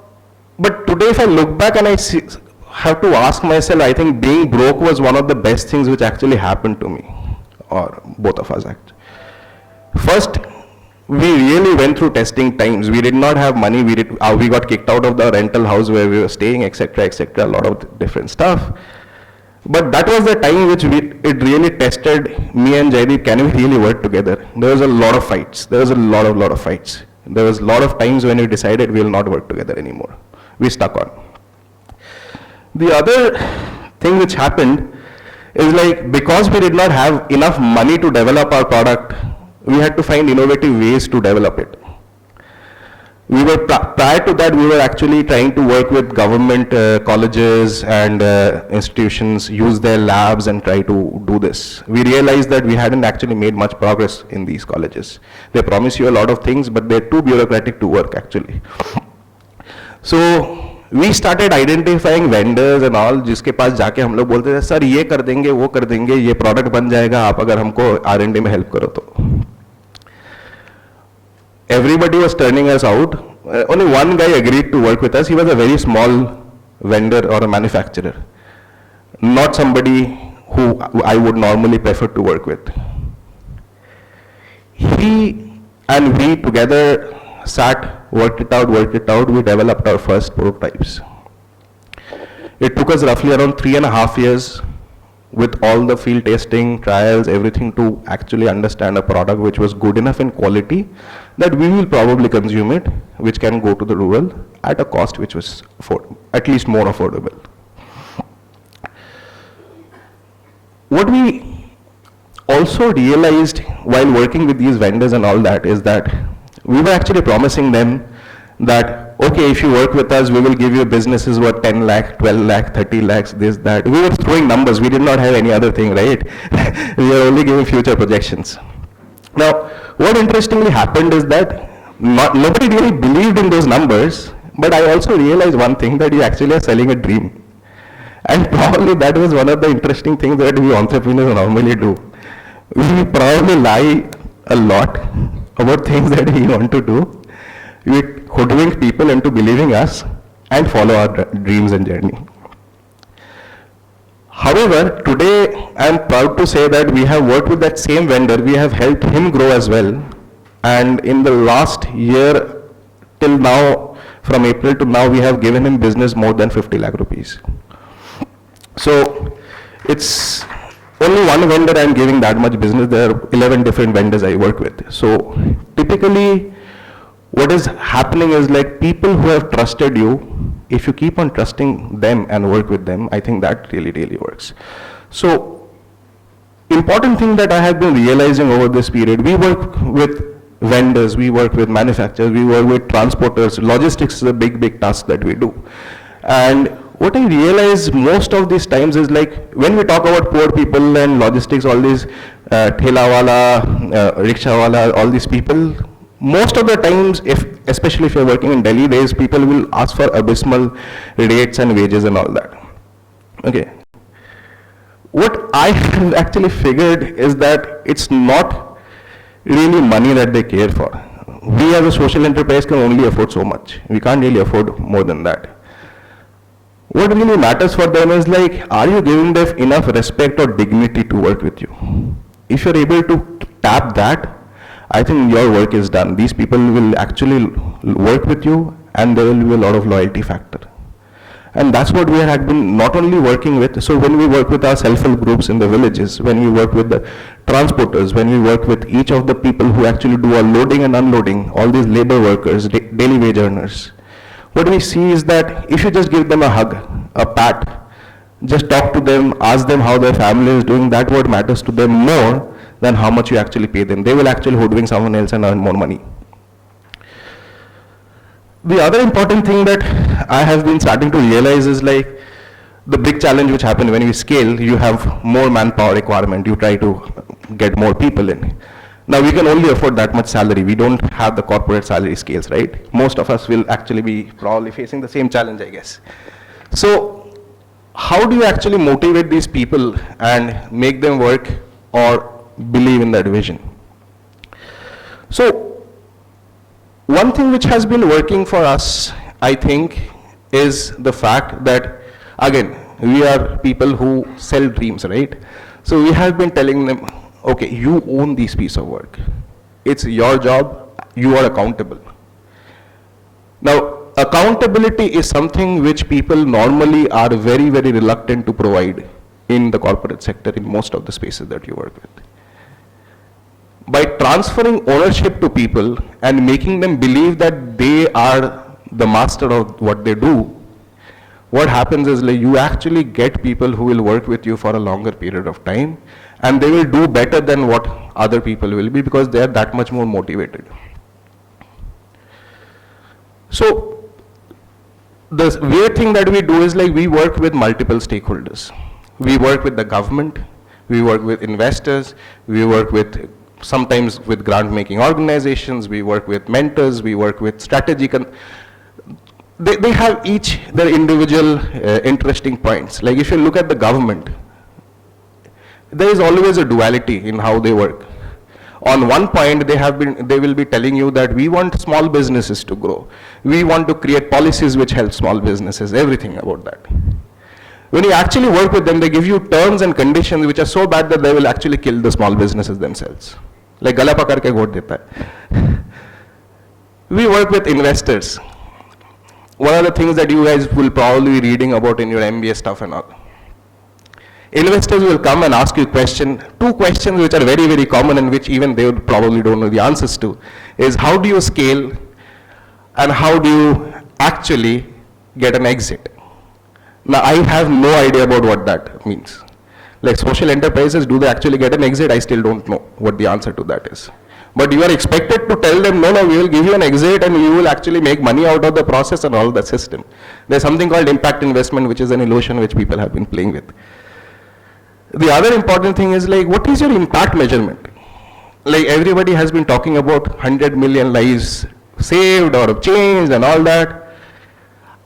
but today if I look back and I have to ask myself, I think being broke was one of the best things which actually happened to me, or both of us actually. First, we really went through testing times. We did not have money, we got kicked out of the rental house where we were staying, etc., a lot of different stuff. But that was the time which it really tested me and Jaideep, can we really work together? There was a lot of fights. There was a lot of fights. There was a lot of times when we decided we will not work together anymore. We stuck on. The other thing which happened is like, because we did not have enough money to develop our product, we had to find innovative ways to develop it. We were, prior to that, we were actually trying to work with government colleges and institutions, use their labs and try to do this. We realized that we hadn't actually made much progress in these colleges. They promise you a lot of things, but they're too bureaucratic to work actually. So we started identifying vendors and all, जिसके पास जाके हम लोग बोलते थे, sir ये कर देंगे, वो कर देंगे, ये प्रोडक्ट बन जाएगा, आप अगर हमको R&D में हेल्प करो तो. Everybody was turning us out. Only one guy agreed to work with us. He was a very small vendor or a manufacturer, not somebody who I would normally prefer to work with. He and we together sat, worked it out, we developed our first prototypes. It took us roughly around 3.5 years with all the field testing, trials, everything to actually understand a product which was good enough in quality that we will probably consume it, which can go to the rural at a cost which was at least more affordable. What we also realized while working with these vendors and all that is that we were actually promising them that, okay, if you work with us, we will give you businesses worth 10 lakh, 12 lakh, 30 lakhs, this, that. We were throwing numbers. We did not have any other thing, right? We were only giving future projections. Now, what interestingly happened is that nobody really believed in those numbers, but I also realized one thing, that you actually are selling a dream. And probably that was one of the interesting things that we entrepreneurs normally do. We probably lie a lot about things that we want to do. We hoodwink people into believing us and follow our dreams and journey. However, today I am proud to say that we have worked with that same vendor. We have helped him grow as well. And in the last year till now, from April to now, we have given him business more than 50 lakh rupees. So it's only one vendor I am giving that much business. There are 11 different vendors I work with. So typically, what is happening is like people who have trusted you, if you keep on trusting them and work with them, I think that really works. So, important thing that I have been realizing over this period, we work with vendors, we work with manufacturers, we work with transporters. Logistics is a big task that we do. And what I realize most of these times is like, when we talk about poor people and logistics, all these thela wala, rickshaw wala, all these people, most of the times, especially if you're working in Delhi days, people will ask for abysmal rates and wages and all that. Okay. what I have actually figured is that it's not really money that they care for. We as a social enterprise can only afford so much. We can't really afford more than that. What really matters for them is like, are you giving them enough respect or dignity to work with you? If you're able to tap that, I think your work is done. These people will actually work with you and there will be a lot of loyalty factor. And that's what we have been not only working with, so when we work with our self-help groups in the villages, when we work with the transporters, when we work with each of the people who actually do our loading and unloading, all these labor workers, daily wage earners, what we see is that if you just give them a hug, a pat, just talk to them, ask them how their family is doing, that what matters to them more than how much you actually pay them. They will actually hoodwink someone else and earn more money. The other important thing that I have been starting to realize is like the big challenge which happens when you scale, you have more manpower requirement, you try to get more people in. Now we can only afford that much salary, we don't have the corporate salary scales, right? Most of us will actually be probably facing the same challenge, I guess. So how do you actually motivate these people and make them work or believe in that vision? So one thing which has been working for us, I think, is the fact that, again, we are people who sell dreams, right? So we have been telling them, okay, you own this piece of work. It's your job, you are accountable. Now, accountability is something which people normally are very, very reluctant to provide in the corporate sector in most of the spaces that you work with. By transferring ownership to people and making them believe that they are the master of what they do, what happens is like you actually get people who will work with you for a longer period of time and they will do better than what other people will be because they are that much more motivated. So the weird thing that we do is like we work with multiple stakeholders. We work with the government, we work with investors, we work with sometimes with grant making organizations, we work with mentors, we work with strategic, they have each their individual interesting points. Like if you look at the government, there is always a duality in how they work. On one point they will be telling you that we want small businesses to grow. We want to create policies which help small businesses, everything about that. When you actually work with them, they give you terms and conditions which are so bad that they will actually kill the small businesses themselves. Like gala pakad ke ghot deta hai. We work with investors. One of the things that you guys will probably be reading about in your MBA stuff and all. Investors will come and ask you two questions which are very, very common and which even they would probably don't know the answers to, is how do you scale and how do you actually get an exit? Now I have no idea about what that means. Like social enterprises, do they actually get an exit? I still don't know what the answer to that is. But you are expected to tell them, no, we will give you an exit and you will actually make money out of the process and all the system. There's something called impact investment, which is an illusion which people have been playing with. The other important thing is like, what is your impact measurement? Like everybody has been talking about 100 million lives saved or changed and all that.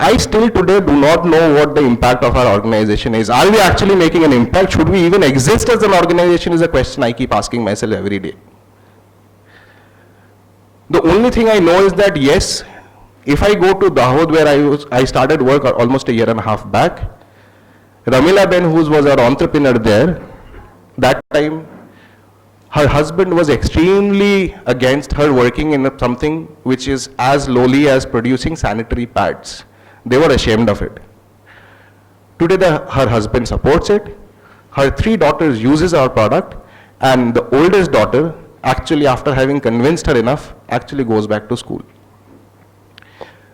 I still today do not know what the impact of our organization is. Are we actually making an impact? Should we even exist as an organization is a question I keep asking myself every day. The only thing I know is that yes, if I go to Dahod where I started work almost a year and a half back, Ramila Ben, who was our entrepreneur there, that time her husband was extremely against her working in something which is as lowly as producing sanitary pads. They were ashamed of it. Today her husband supports it, her 3 daughters uses our product, and the oldest daughter actually, after having convinced her enough, actually goes back to school.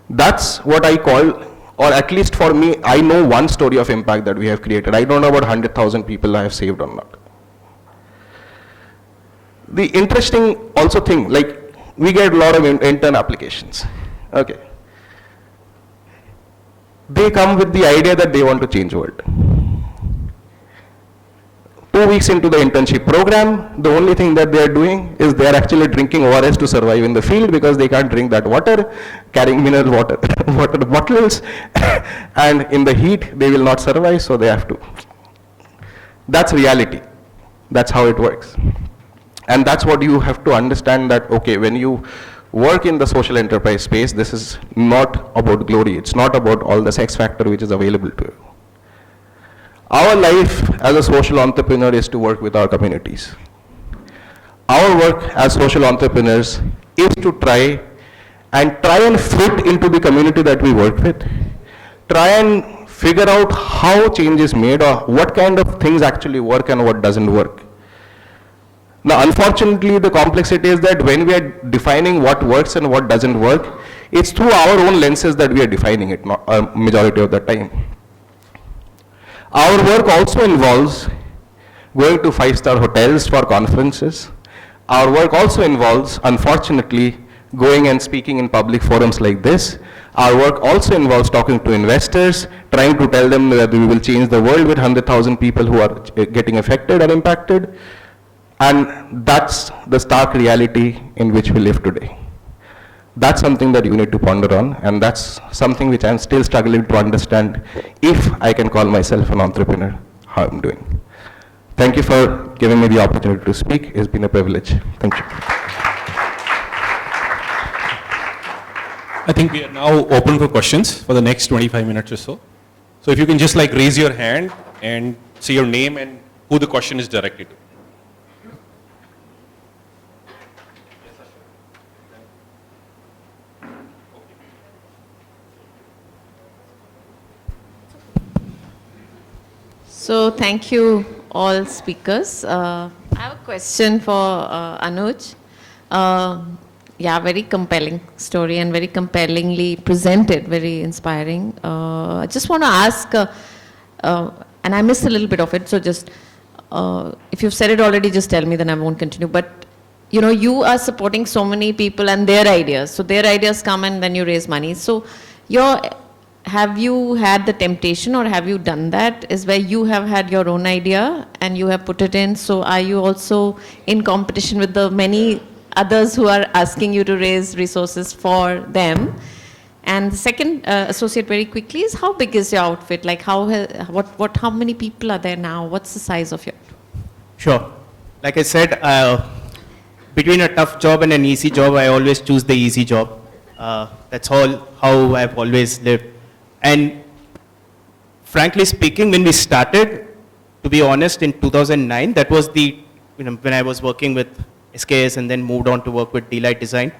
That's what I call, or at least for me, I know one story of impact that we have created. I don't know about 100,000 people I have saved or not. The interesting also thing, like we get a lot of intern applications. Okay. They come with the idea that they want to change the world. 2 weeks into the internship program, the only thing that they are doing is they are actually drinking ORS to survive in the field because they can't drink that water, carrying mineral water bottles, and in the heat they will not survive, so they have to. That's reality. That's how it works. And that's what you have to understand, that, okay, when you work in the social enterprise space, this is not about glory. It's not about all the sex factor which is available to you. Our life as a social entrepreneur is to work with our communities. Our work as social entrepreneurs is to try and fit into the community that we work with. Try and figure out how change is made, or what kind of things actually work and what doesn't work. Now, unfortunately, the complexity is that when we are defining what works and what doesn't work, it's through our own lenses that we are defining it, majority of the time. Our work also involves going to 5-star hotels for conferences. Our work also involves, unfortunately, going and speaking in public forums like this. Our work also involves talking to investors, trying to tell them that we will change the world with 100,000 people who are getting affected or impacted. And that's the stark reality in which we live today. That's something that you need to ponder on, and that's something which I'm still struggling to understand, if I can call myself an entrepreneur, how I'm doing. Thank you for giving me the opportunity to speak. It's been a privilege. Thank you. I think we are now open for questions for the next 25 minutes or so. So if you can just like raise your hand and say your name and who the question is directed to. So thank you all speakers. I have a question for Anuj. Yeah, very compelling story and very compellingly presented, very inspiring. I just want to ask, and I missed a little bit of it, so just, if you've said it already, just tell me, then I won't continue. But, you know, you are supporting so many people and their ideas. So their ideas come and then you raise money. So have you had the temptation, or have you done that, is where you have had your own idea and you have put it in? So are you also in competition with the many others who are asking you to raise resources for them? And the second, associate very quickly, is how big is your outfit? Like how many people are there now? What's the size of your? Sure. Like I said, between a tough job and an easy job, I always choose the easy job. That's all how I've always lived. And frankly speaking, when we started, to be honest, in 2009, that was the, when I was working with SKS and then moved on to work with Delight Design.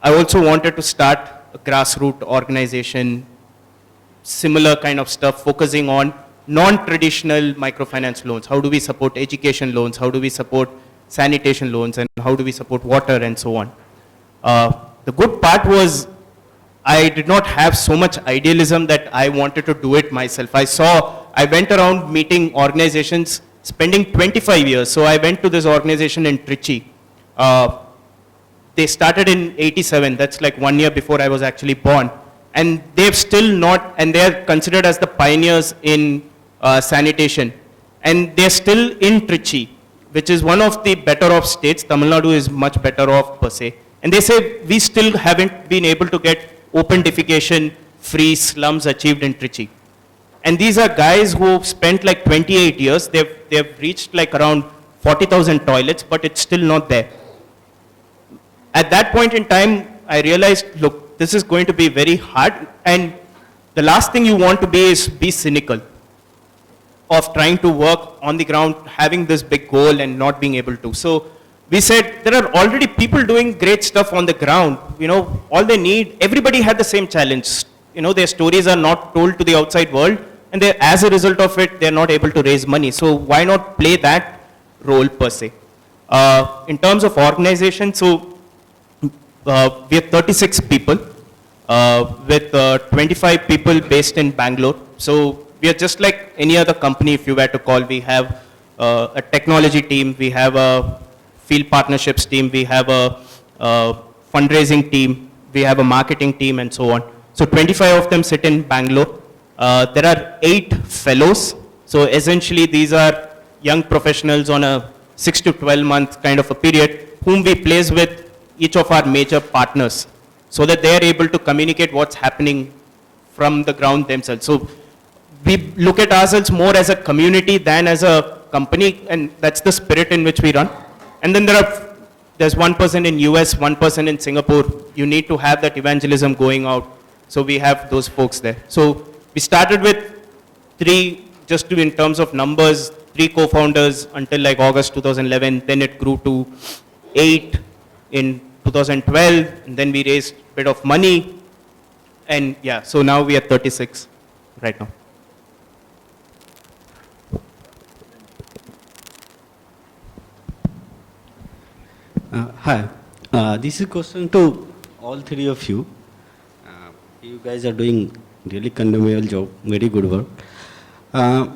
I also wanted to start a grassroots organization, similar kind of stuff, focusing on non-traditional microfinance loans. How do we support education loans? How do we support sanitation loans? And how do we support water and so on? The good part was I did not have so much idealism that I wanted to do it myself. I went around meeting organizations, spending 25 years. So I went to this organization in Trichy. They started in '87. That's like 1 year before I was actually born. And they've still not, and they're considered as the pioneers in sanitation. And they're still in Trichy, which is one of the better off states. Tamil Nadu is much better off per se. And they say we still haven't been able to get open defecation free slums achieved in Trichy. And these are guys who spent like 28 years. They've reached like around 40,000 toilets, but it's still not there. At that point in time, I realized, look, this is going to be very hard. And the last thing you want to be is be cynical of trying to work on the ground, having this big goal and not being able to. So we said, there are already people doing great stuff on the ground. You know, all they need, everybody had the same challenge. You know, their stories are not told to the outside world, and as a result of it, they're not able to raise money. So why not play that role per se? In terms of organization, so we have 36 people with 25 people based in Bangalore. So we are just like any other company, if you were to call. We have a technology team, we have a field partnerships team, we have a fundraising team, we have a marketing team, and so on. So 25 of them sit in Bangalore. There are 8 fellows. So essentially these are young professionals on a 6 to 12 month kind of a period, whom we place with each of our major partners, so that they are able to communicate what's happening from the ground themselves. So we look at ourselves more as a community than as a company, and that's the spirit in which we run. And then there's one person in US, one person in Singapore. You need to have that evangelism going out. So we have those folks there. So we started with 3, just to in terms of numbers, 3 co-founders until like August 2011. Then it grew to 8 in 2012, and then we raised a bit of money. And yeah, so now we are 36 right now. Hi. This is a question to all 3 of you. You guys are doing really commendable job, very good work. The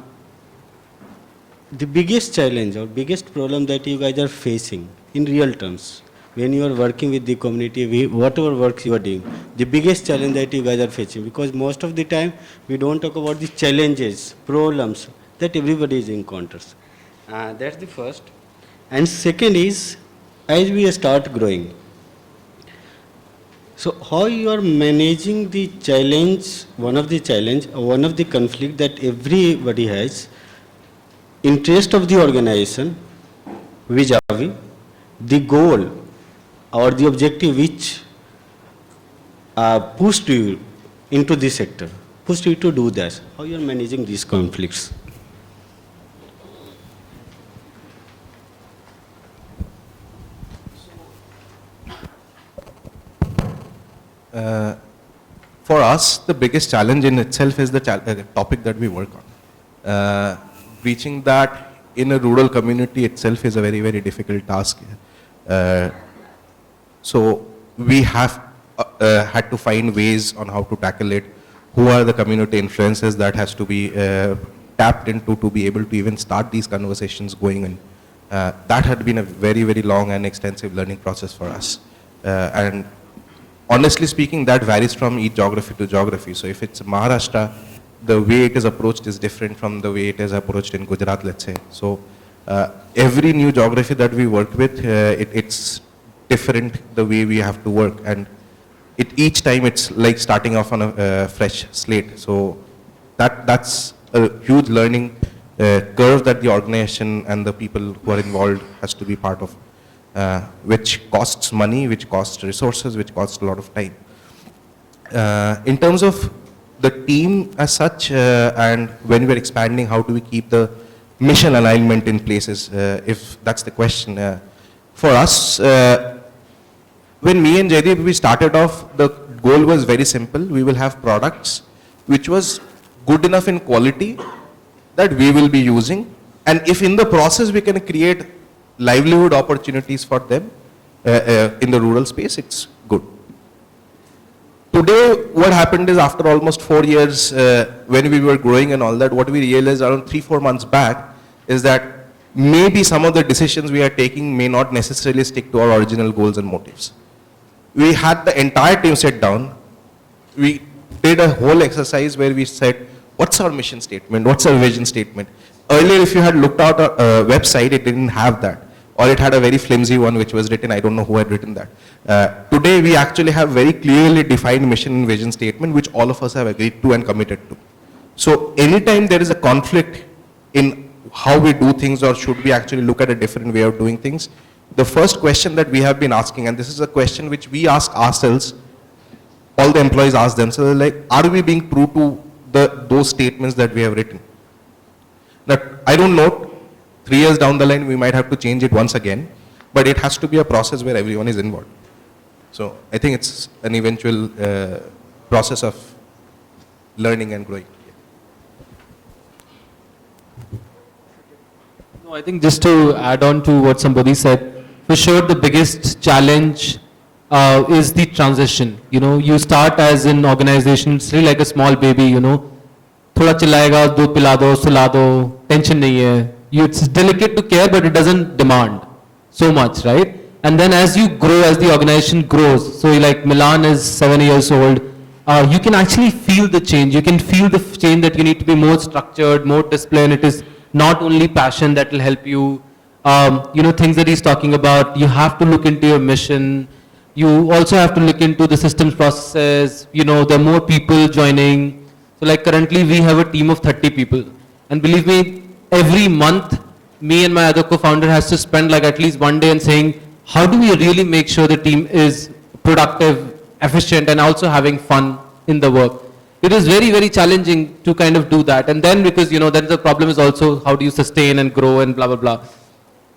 biggest challenge or biggest problem that you guys are facing in real terms, when you are working with the community, whatever work you are doing, the biggest challenge that you guys are facing, because most of the time we don't talk about the challenges, problems that everybody is encounters. That's the first. And second is, as we start growing, so how you are managing the challenge, one of the conflict that everybody has, interest of the organization vis-a-vis the goal or the objective which pushed you into this sector, pushed you to do this. How you are managing these conflicts? For us, the biggest challenge in itself is the topic that we work on. Reaching that in a rural community itself is a very, very difficult task. So we have had to find ways on how to tackle it. Who are the community influences that has to be tapped into to be able to even start these conversations going in. That had been a very, very long and extensive learning process for us. And honestly speaking, that varies from each geography to geography. So if it's Maharashtra, the way it is approached is different from the way it is approached in Gujarat, let's say. So every new geography that we work with, it's different the way we have to work. And each time it's like starting off on a fresh slate. So that's a huge learning curve that the organization and the people who are involved has to be part of. Which costs money, which costs resources, which costs a lot of time. In terms of the team as such, and when we're expanding, how do we keep the mission alignment in places, if that's the question. For us, when me and Jaideep, we started off, the goal was very simple. We will have products which was good enough in quality that we will be using. And if in the process we can create livelihood opportunities for them in the rural space, it's good. Today, what happened is after almost 4 years, when we were growing and all that, what we realized around 3-4 months back is that maybe some of the decisions we are taking may not necessarily stick to our original goals and motives. We had the entire team sit down. We did a whole exercise where we said, what's our mission statement? What's our vision statement? Earlier, if you had looked out a website, it didn't have that. Or it had a very flimsy one which was written, I don't know who had written that. Today, we actually have very clearly defined mission and vision statement, which all of us have agreed to and committed to. So anytime there is a conflict in how we do things, or should we actually look at a different way of doing things, the first question that we have been asking, and this is a question which we ask ourselves, all the employees ask themselves, like, are we being true to those statements that we have written? Now, I don't know, 3 years down the line, we might have to change it once again, but it has to be a process where everyone is involved. So I think it's an eventual process of learning and growing. No, I think just to add on to what somebody said, for sure the biggest challenge is the transition. You know, you start as an organization, it's really like a small baby, you know. थोड़ा चिल्लाएगा, दूध पिला दो, सुला दो, tension नहीं है. It's delicate to care, but it doesn't demand so much, right? And then as you grow, as the organization grows, so like Milan is 7 years old, you can actually feel the change. You can feel the change that you need to be more structured, more disciplined. It is not only passion that will help you. You know, things that he's talking about, you have to look into your mission. You also have to look into the systems processes. You know, there are more people joining. So like currently we have a team of 30 people. And believe me, every month, me and my other co-founder has to spend like at least one day and saying, how do we really make sure the team is productive, efficient, and also having fun in the work? It is very, very challenging to kind of do that. And then because, you know, then the problem is also how do you sustain and grow and blah, blah, blah.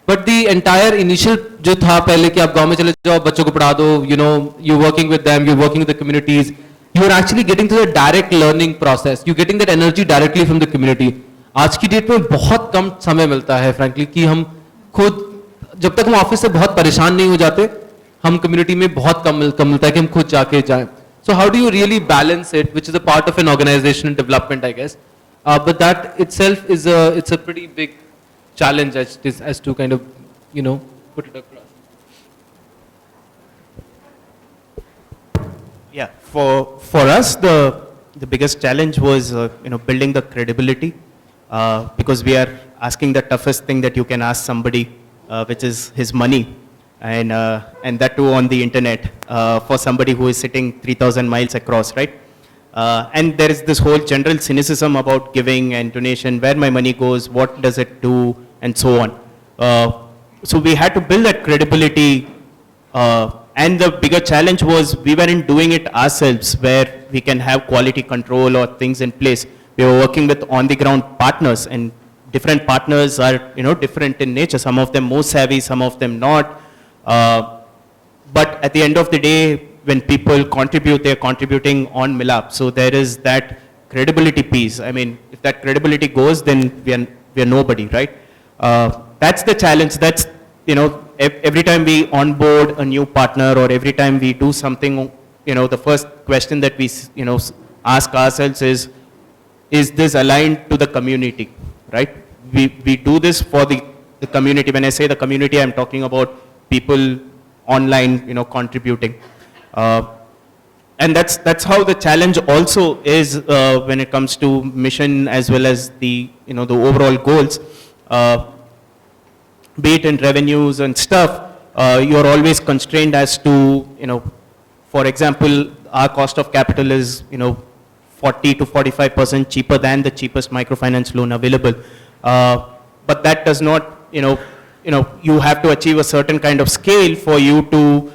But the entire initial जो था पहले कि आप गांव में चले जाओ बच्चों को पढ़ा दो, you know, you're working with them, you're working with the communities, you're actually getting to the direct learning process, you're getting that energy directly from the community. आज की डेट में बहुत कम समय मिलता है frankly कि हम खुद जब तक हम ऑफिस से बहुत परेशान नहीं हो जाते हम कम्युनिटी में बहुत कम मिलता है कि हम खुद जाके जाएं. So how do you really balance it, which is a part of an organization development, I guess. But that itself is it's a pretty big challenge as to kind of, you know, put it across. Yeah, for us, the biggest challenge was, you know, building the credibility, because we are asking the toughest thing that you can ask somebody, which is his money. And that too on the internet, for somebody who is sitting 3,000 miles across, right? And there is this whole general cynicism about giving and donation, where my money goes, what does it do, and so on. So we had to build that credibility, and the bigger challenge was we weren't doing it ourselves, where we can have quality control or things in place. We were working with on-the-ground partners, and different partners are, you know, different in nature. Some of them more savvy, some of them not. But at the end of the day, when people contribute, they're contributing on Millap. So there is that credibility piece. I mean, if that credibility goes, then we are nobody, right? That's the challenge. That's, you know, every time we onboard a new partner or every time we do something, you know, the first question that we, you know, ask ourselves is this aligned to the community, right? We do this for the community. When I say the community, I'm talking about people online, you know, contributing. And that's how the challenge also is when it comes to mission as well as the, you know, the overall goals. Be it in revenues and stuff, you're always constrained as to, you know, for example, our cost of capital is, you know, 40 to 45% cheaper than the cheapest microfinance loan available. But that does not, you know, you have to achieve a certain kind of scale for you to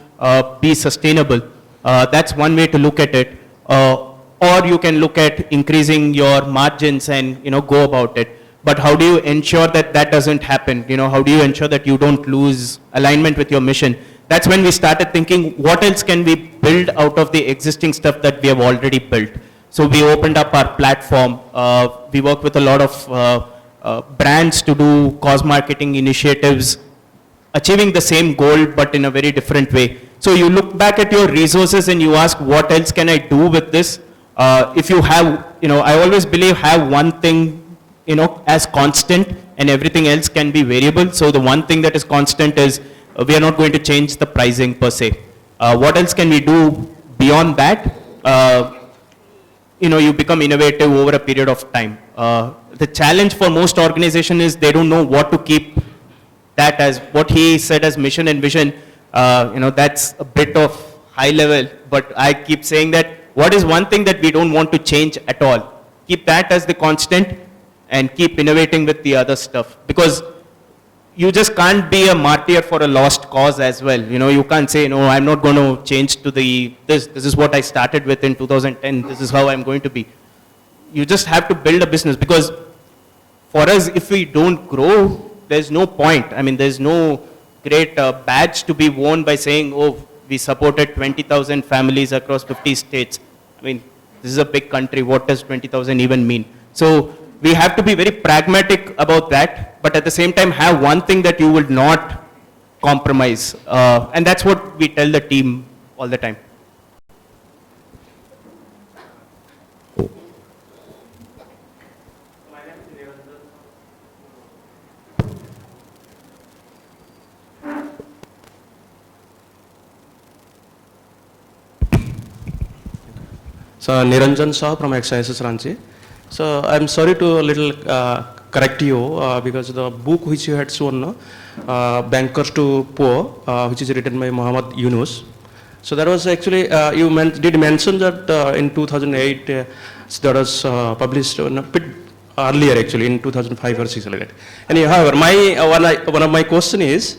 be sustainable. That's one way to look at it. Or you can look at increasing your margins and, you know, go about it. But how do you ensure that that doesn't happen? You know, how do you ensure that you don't lose alignment with your mission? That's when we started thinking, what else can we build out of the existing stuff that we have already built? So we opened up our platform. We work with a lot of brands to do cause marketing initiatives, achieving the same goal but in a very different way. So you look back at your resources and you ask, what else can I do with this? If you have, you know, I always believe have one thing, you know, as constant and everything else can be variable. So the one thing that is constant is we are not going to change the pricing per se. What else can we do beyond that? You know, you become innovative over a period of time. The challenge for most organizations is they don't know what to keep that as what he said as mission and vision. You know, that's a bit of high level, but I keep saying that what is one thing that we don't want to change at all? Keep that as the constant and keep innovating with the other stuff, because you just can't be a martyr for a lost cause as well. You know, you can't say, no, I'm not going to change to this is what I started with in 2010, this is how I'm going to be. You just have to build a business, because for us, if we don't grow, there's no point. I mean, there's no great badge to be worn by saying, oh, we supported 20,000 families across 50 states. I mean, this is a big country. What does 20,000 even mean? So we have to be very pragmatic about that, but at the same time have one thing that you will not compromise. And that's what we tell the team all the time. So Niranjan Shah from XISS Ranchi. So I'm sorry to a little correct you because the book which you had shown, Bankers to Poor, which is written by Muhammad Yunus. So that was actually, you did mention that in 2008, that was published a bit earlier actually, in 2005 or 6 like that. Anyhow, however, one of my question is,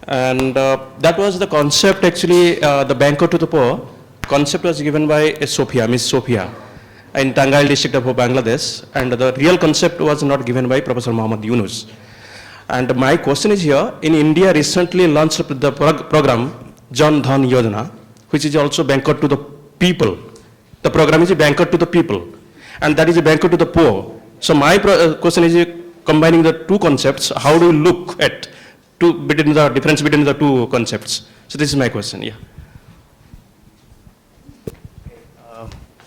and that was the concept actually, the banker to the poor, concept was given by Sophia, Miss Sophia, in Tangail district of Bangladesh, and the real concept was not given by Professor Muhammad Yunus. And my question is here, in India recently launched the program Jan Dhan Yojana, which is also banker to the people. The program is a banker to the people, and that is a banker to the poor. So my question is combining the two concepts, how do you look at between the difference between the two concepts? So this is my question, yeah.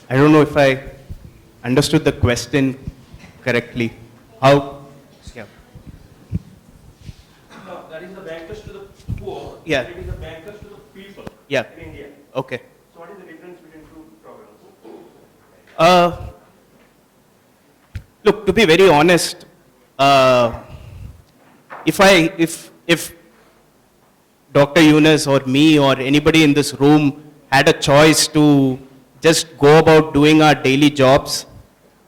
I don't know if I understood the question correctly. How? Yeah. No, that is the bankers to the poor. Yeah. It is the bankers to the people. Yeah. In India. Okay. So what is the difference between two programs? Look, to be very honest, if Dr. Yunus or me or anybody in this room had a choice to just go about doing our daily jobs,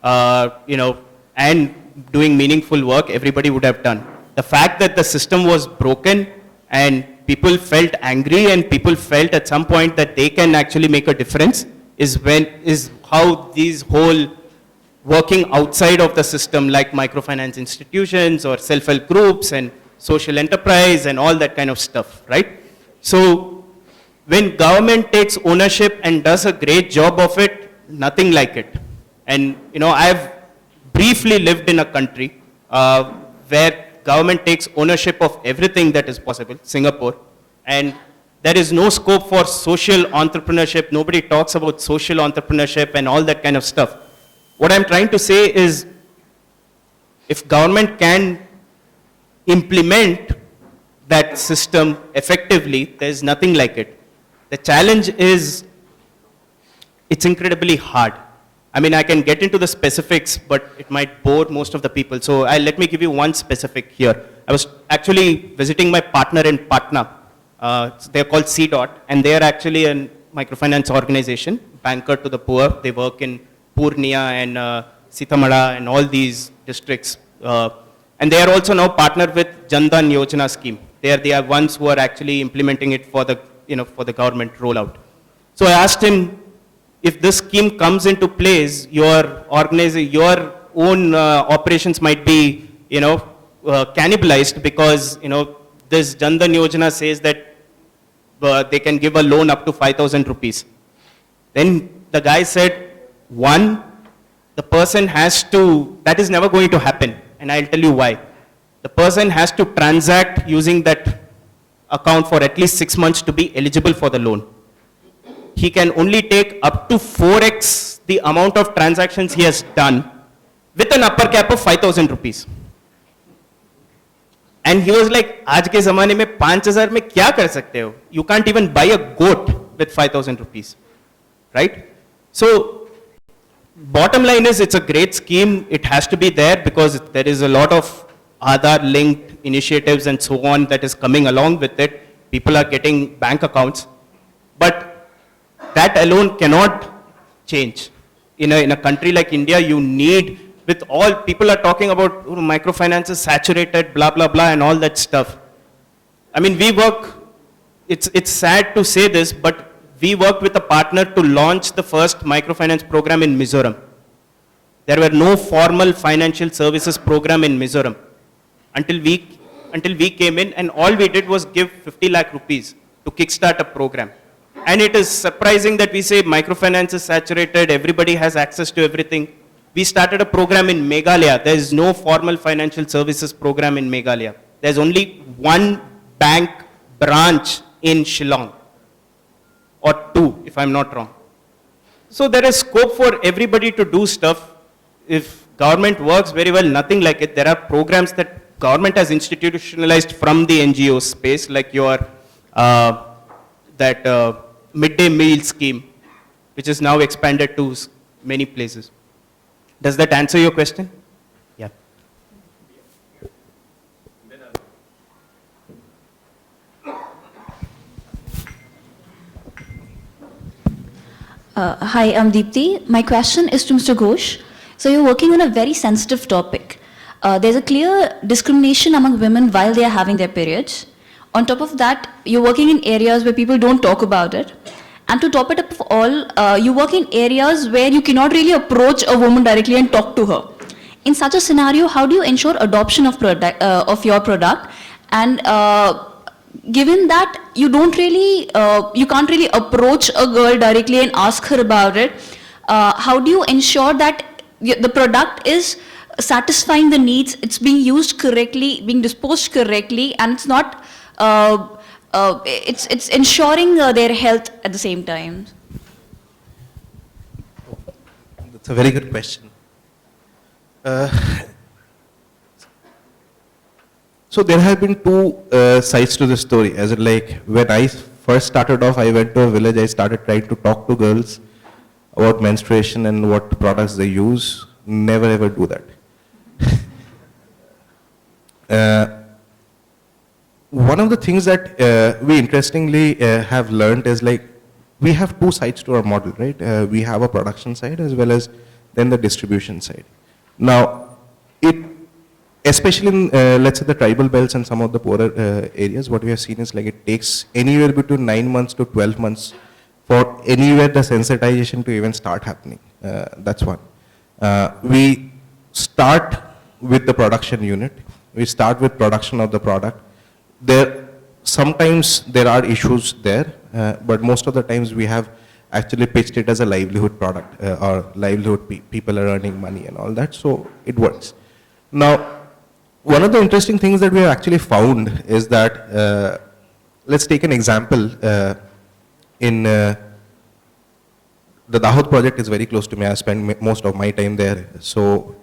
and doing meaningful work, everybody would have done. The fact that the system was broken and people felt angry and people felt at some point that they can actually make a difference is how these whole working outside of the system, like microfinance institutions or self-help groups and social enterprise and all that kind of stuff, right? So when government takes ownership and does a great job of it, nothing like it. And I've briefly lived in a country where government takes ownership of everything that is possible, Singapore, and there is no scope for social entrepreneurship. Nobody talks about social entrepreneurship and all that kind of stuff. What I'm trying to say is, if government can implement that system effectively, there's nothing like it. The challenge is, it's incredibly hard. I mean, I can get into the specifics, but it might bore most of the people. So let me give you one specific here. I was actually visiting my partner in Patna. They're called CDOT, and they're actually a microfinance organization, banker to the poor. They work in Purnia and Sitamarhi and all these districts. And they are also now partnered with Jan Dhan Yojana scheme. They are ones who are actually implementing it for the government rollout. So I asked him, if this scheme comes into place, your own operations might be, cannibalized, because, this Jan Dhan Yojana says that they can give a loan up to 5,000 rupees. Then the guy said, one, the person has to, that is never going to happen, and I'll tell you why. The person has to transact using that account for at least 6 months to be eligible for the loan. He can only take up to 4x the amount of transactions he has done with an upper cap of 5,000 rupees. And he was like, आज के ज़माने में 5,000 में क्या कर सकते हो? You can't even buy a goat with 5,000 rupees, right? So, bottom line is, it's a great scheme. It has to be there because there is a lot of Aadhaar-linked initiatives and so on that is coming along with it. People are getting bank accounts, but that alone cannot change. In a country like India, you need, with all, people are talking about microfinance is saturated, blah, blah, blah, and all that stuff. I mean, we work, it's sad to say this, but we worked with a partner to launch the first microfinance program in Mizoram. There were no formal financial services program in Mizoram until we came in, and all we did was give 50 lakh rupees to kickstart a program. And it is surprising that we say microfinance is saturated, everybody has access to everything. We started a program in Meghalaya. There is no formal financial services program in Meghalaya. There's only one bank branch in Shillong, or two, if I'm not wrong. So there is scope for everybody to do stuff. If government works very well, nothing like it. There are programs that government has institutionalized from the NGO space, like your midday meal scheme, which is now expanded to many places. Does that answer your question? Yeah. Hi, I'm Deepthi. My question is to Mr. Ghosh. So you're working on a very sensitive topic. There's a clear discrimination among women while they are having their periods. On top of that, you're working in areas where people don't talk about it. And to top it up of all, you work in areas where you cannot really approach a woman directly and talk to her. In such a scenario, how do you ensure adoption of your product? And given that you don't really, you can't really approach a girl directly and ask her about it, how do you ensure that the product is satisfying the needs, it's being used correctly, being disposed correctly, and it's not, it's ensuring their health at the same time? That's a very good question. So there have been two sides to the story. As in, like, when I first started off, I went to a village, I started trying to talk to girls about menstruation and what products they use. Never ever do that. One of the things that we interestingly have learned is, like, we have two sides to our model, right? We have a production side as well as then the distribution side. Now, especially in, let's say, the tribal belts and some of the poorer areas, what we have seen is, like, it takes anywhere between 9 months to 12 months for anywhere the sensitization to even start happening. That's one. We start with the production unit. We start with production of the product. Sometimes there are issues there, but most of the times we have actually pitched it as a livelihood product, or livelihood, people are earning money and all that, so it works. Now, one of the interesting things that we have actually found is that, let's take an example. In the Dahod project is very close to me. I spend most of my time there. So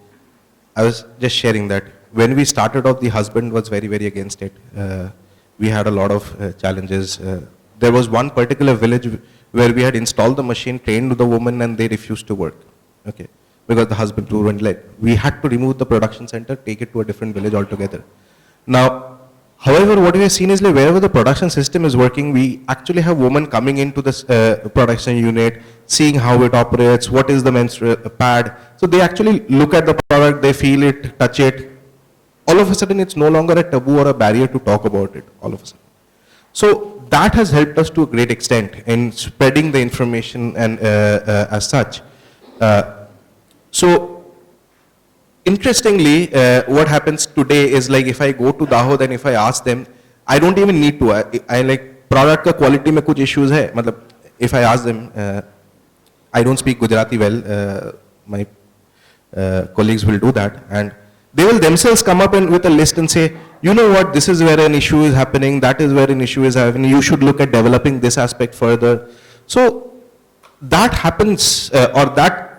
I was just sharing that when we started off, the husband was very, very against it. We had a lot of challenges. There was one particular village where we had installed the machine, trained the woman, and they refused to work. Okay. Because the husband wouldn't let. We had to remove the production center, take it to a different village altogether. Now, however, what we have seen is, like, wherever the production system is working, we actually have women coming into this production unit, seeing how it operates, what is the menstrual pad. So they actually look at the product, they feel it, touch it. All of a sudden, it's no longer a taboo or a barrier to talk about it, all of a sudden. So that has helped us to a great extent in spreading the information and as such. So, interestingly, what happens today is, like, if I go to Dahod and if I ask them, I don't even need to. I like product ka quality mein kuch issues hai. Matlab, if I ask them, I don't speak Gujarati well. My colleagues will do that, and they will themselves come up with a list and say, you know what, this is where an issue is happening, that is where an issue is happening, you should look at developing this aspect further. So that happens, or that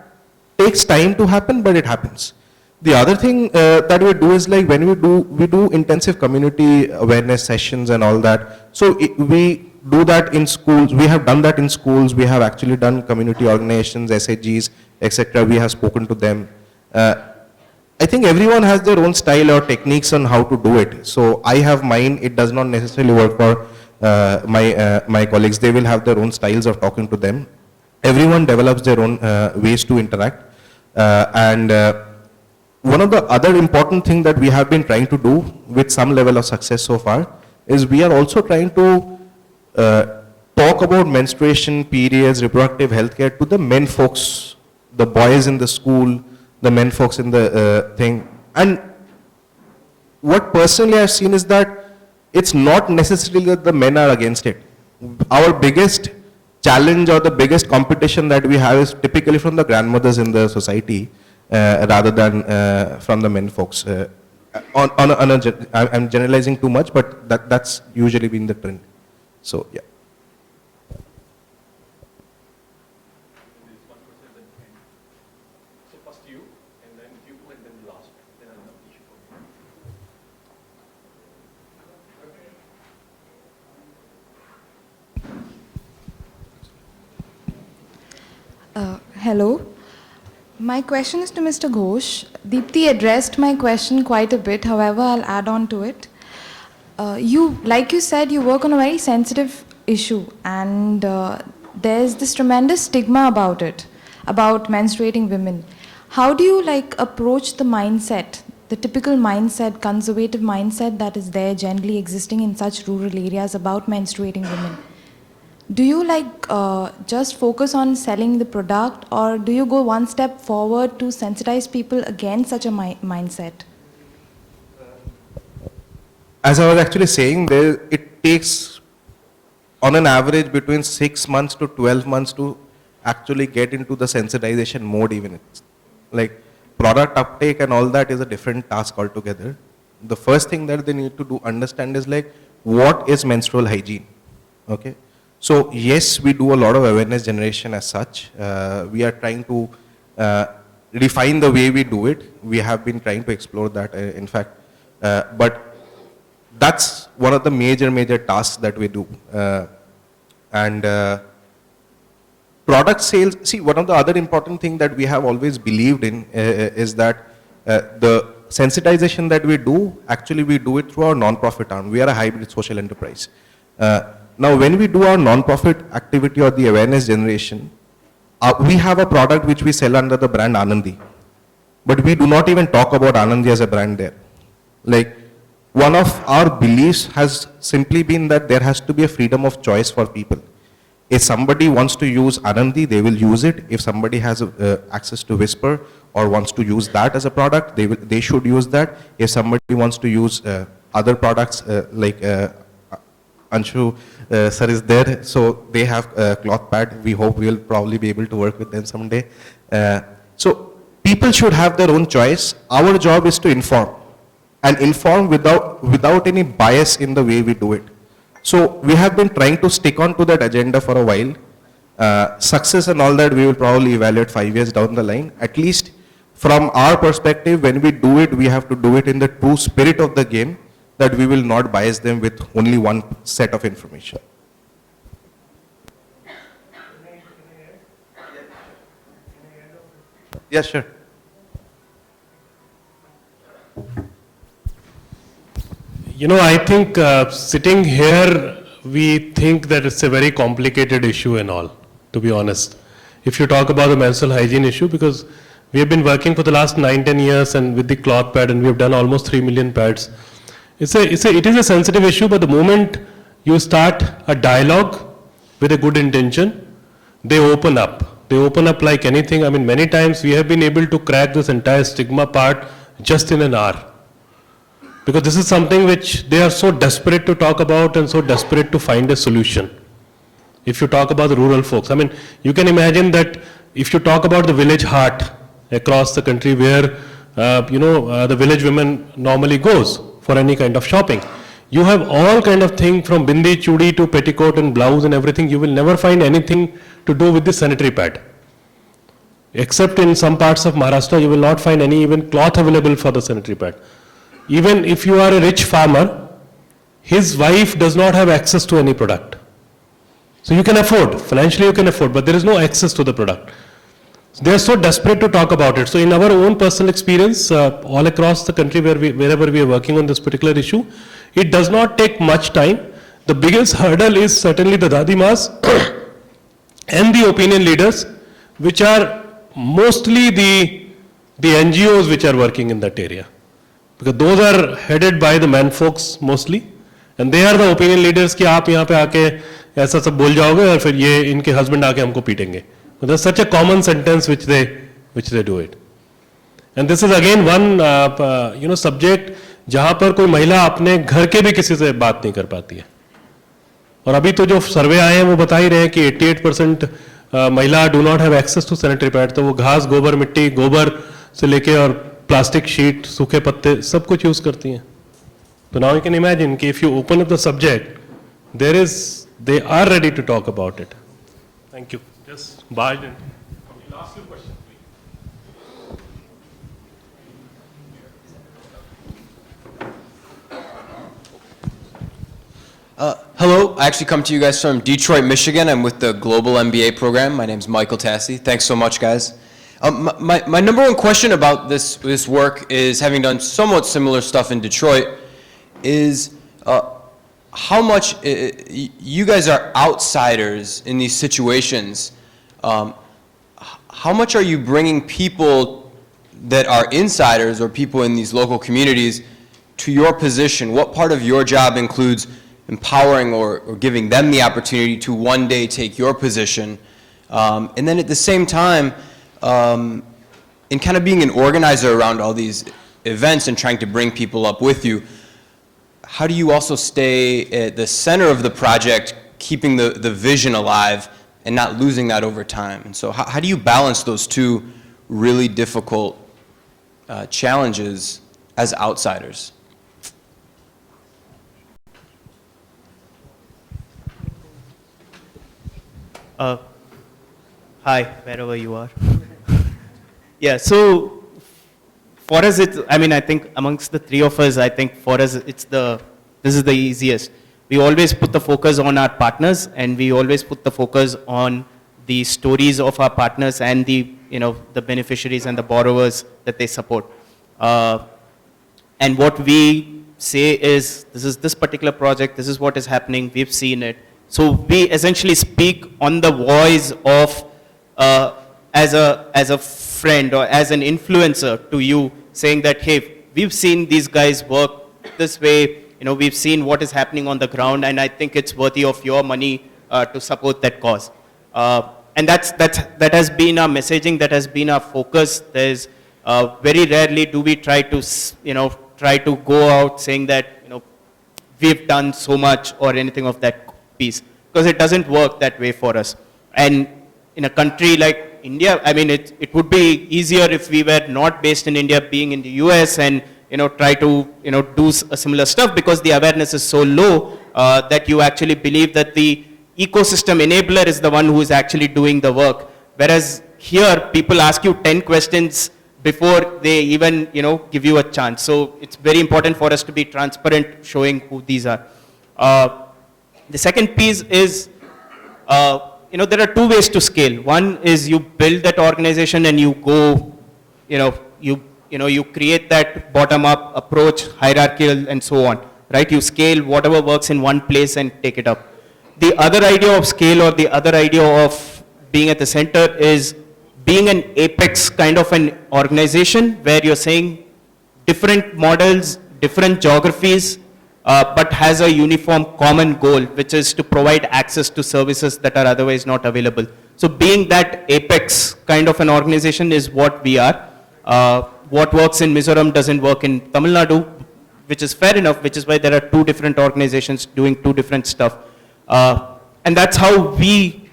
takes time to happen, but it happens. The other thing that we do is, like, when we do intensive community awareness sessions and all that. So we do that in schools. We have done that in schools. We have actually done community organizations, SHGs, etc. We have spoken to them. I think everyone has their own style or techniques on how to do it. So I have mine. It does not necessarily work for my colleagues. They will have their own styles of talking to them. Everyone develops their own ways to interact. One of the other important things that we have been trying to do with some level of success so far is we are also trying to talk about menstruation, periods, reproductive health care to the men folks, the boys in the school, the men folks in the thing. And what personally I've seen is that it's not necessarily that the men are against it. Our biggest challenge or the biggest competition that we have is typically from the grandmothers in the society rather than from the men folks. I'm generalizing too much, but that's usually been the trend. So, yeah. Hello. My question is to Mr. Ghosh. Deepthi addressed my question quite a bit, however, I'll add on to it. Like you said, you work on a very sensitive issue, and there's this tremendous stigma about it, about menstruating women. How do you like approach the mindset, the typical mindset, conservative mindset that is there generally existing in such rural areas about menstruating women? Do you like just focus on selling the product, or do you go one step forward to sensitize people against such a mindset? As I was actually saying, it takes on an average between 6 months to 12 months to actually get into the sensitization mode even. It's like product uptake and all that is a different task altogether. The first thing that they need to do understand is like, what is menstrual hygiene? Okay. So yes, we do a lot of awareness generation as such. We are trying to refine the way we do it. We have been trying to explore that in fact, but that's one of the major tasks that we do. Product sales, see, one of the other important thing that we have always believed in is that the sensitization that we do, actually we do it through our non-profit arm. We are a hybrid social enterprise. Now when we do our non-profit activity or the awareness generation, we have a product which we sell under the brand Anandi. But we do not even talk about Anandi as a brand there. Like, one of our beliefs has simply been that there has to be a freedom of choice for people. If somebody wants to use Anandi, they will use it. If somebody has access to Whisper or wants to use that as a product, they should use that. If somebody wants to use other products like Anshu sir is there, so they have cloth pad. We hope we will probably be able to work with them someday. So people should have their own choice. Our job is to inform, and inform without any bias in the way we do it. So we have been trying to stick on to that agenda for a while. Success and all that we will probably evaluate 5 years down the line. At least from our perspective, when we do it, we have to do it in the true spirit of the game, that we will not bias them with only one set of information. Yes, sure. You know, I think sitting here, we think that it's a very complicated issue and all, to be honest. If you talk about the menstrual hygiene issue, because we have been working for the last 9-10 years and with the cloth pad, and we have done almost 3 million pads. It is a sensitive issue, but the moment you start a dialogue with a good intention, they open up. They open up like anything. I mean, many times we have been able to crack this entire stigma part just in an hour. Because this is something which they are so desperate to talk about and so desperate to find a solution. If you talk about the rural folks, I mean, you can imagine that if you talk about the village heart across the country where, the village women normally goes for any kind of shopping, you have all kind of thing from bindi, chudi to petticoat and blouse and everything. You will never find anything to do with the sanitary pad. Except in some parts of Maharashtra, you will not find any even cloth available for the sanitary pad. Even if you are a rich farmer, his wife does not have access to any product. So you can afford, financially you can afford, but there is no access to the product. They are so desperate to talk about it. So in our own personal experience, all across the country wherever we are working on this particular issue, it does not take much time. The biggest hurdle is certainly the Dadimas and the opinion leaders, which are mostly the NGOs which are working in that area. Because those are headed by the man folks mostly, and they are the opinion leaders कि आप यहाँ पे आके ऐसा सब बोल जाओगे और फिर ये इनके husband आके हमको पीटेंगे. There's such a common sentence which they do it. And this is again one subject जहाँ पर कोई महिला अपने घर के भी किसी से बात नहीं कर पाती है. और अभी तो जो सर्वे आए हैं वो बता ही रहे हैं कि 88% महिला do not have access to sanitary pad. तो वो घास, गोबर, मिट्टी, गोबर से लेके और प्लास्टिक शीट, सूखे पत्ते, सब कुछ यूज करती हैं. So now you can imagine कि if you open up the subject, they are ready to talk about it. Thank you. Just barge in. I'll ask you a question, please. Hello, I actually come to you guys from Detroit, Michigan. I'm with the Global MBA program. My name's Michael Tassi. Thanks so much, guys. My number one question about this work is, having done somewhat similar stuff in Detroit, is how much, you guys are outsiders in these situations. How much are you bringing people that are insiders or people in these local communities to your position? What part of your job includes empowering or giving them the opportunity to one day take your position? And then at the same time, in kind of being an organizer around all these events and trying to bring people up with you, how do you also stay at the center of the project, keeping the vision alive and not losing that over time? And so how do you balance those two really difficult challenges as outsiders? Hi, wherever you are. Yeah, so for us, I think amongst the three of us, I think for us, this is the easiest. We always put the focus on our partners, and we always put the focus on the stories of our partners and the beneficiaries and the borrowers that they support. And what we say is, this is this particular project, this is what is happening, we've seen it. So we essentially speak on the voice of, as a friend or as an influencer to you, saying that, hey, we've seen these guys work this way, we've seen what is happening on the ground, and I think it's worthy of your money to support that cause. And that has been our messaging, that has been our focus. There's very rarely do we try to go out saying that, we've done so much or anything of that piece, because it doesn't work that way for us. And in a country like India, it would be easier if we were not based in India, being in the US, and try to do a similar stuff, because the awareness is so low that you actually believe that the ecosystem enabler is the one who is actually doing the work. Whereas here, people ask you 10 questions before they even give you a chance. So it's very important for us to be transparent, showing who these are. The second piece is, there are two ways to scale. One is you build that organization and you go, you create that bottom-up approach, hierarchical and so on, right? You scale whatever works in one place and take it up. The other idea of scale, or the other idea of being at the center, is being an apex kind of an organization where you're saying different models, different geographies, but has a uniform common goal, which is to provide access to services that are otherwise not available. So being that apex kind of an organization is what we are. What works in Mizoram doesn't work in Tamil Nadu, which is fair enough, which is why there are two different organizations doing two different stuff. And that's how we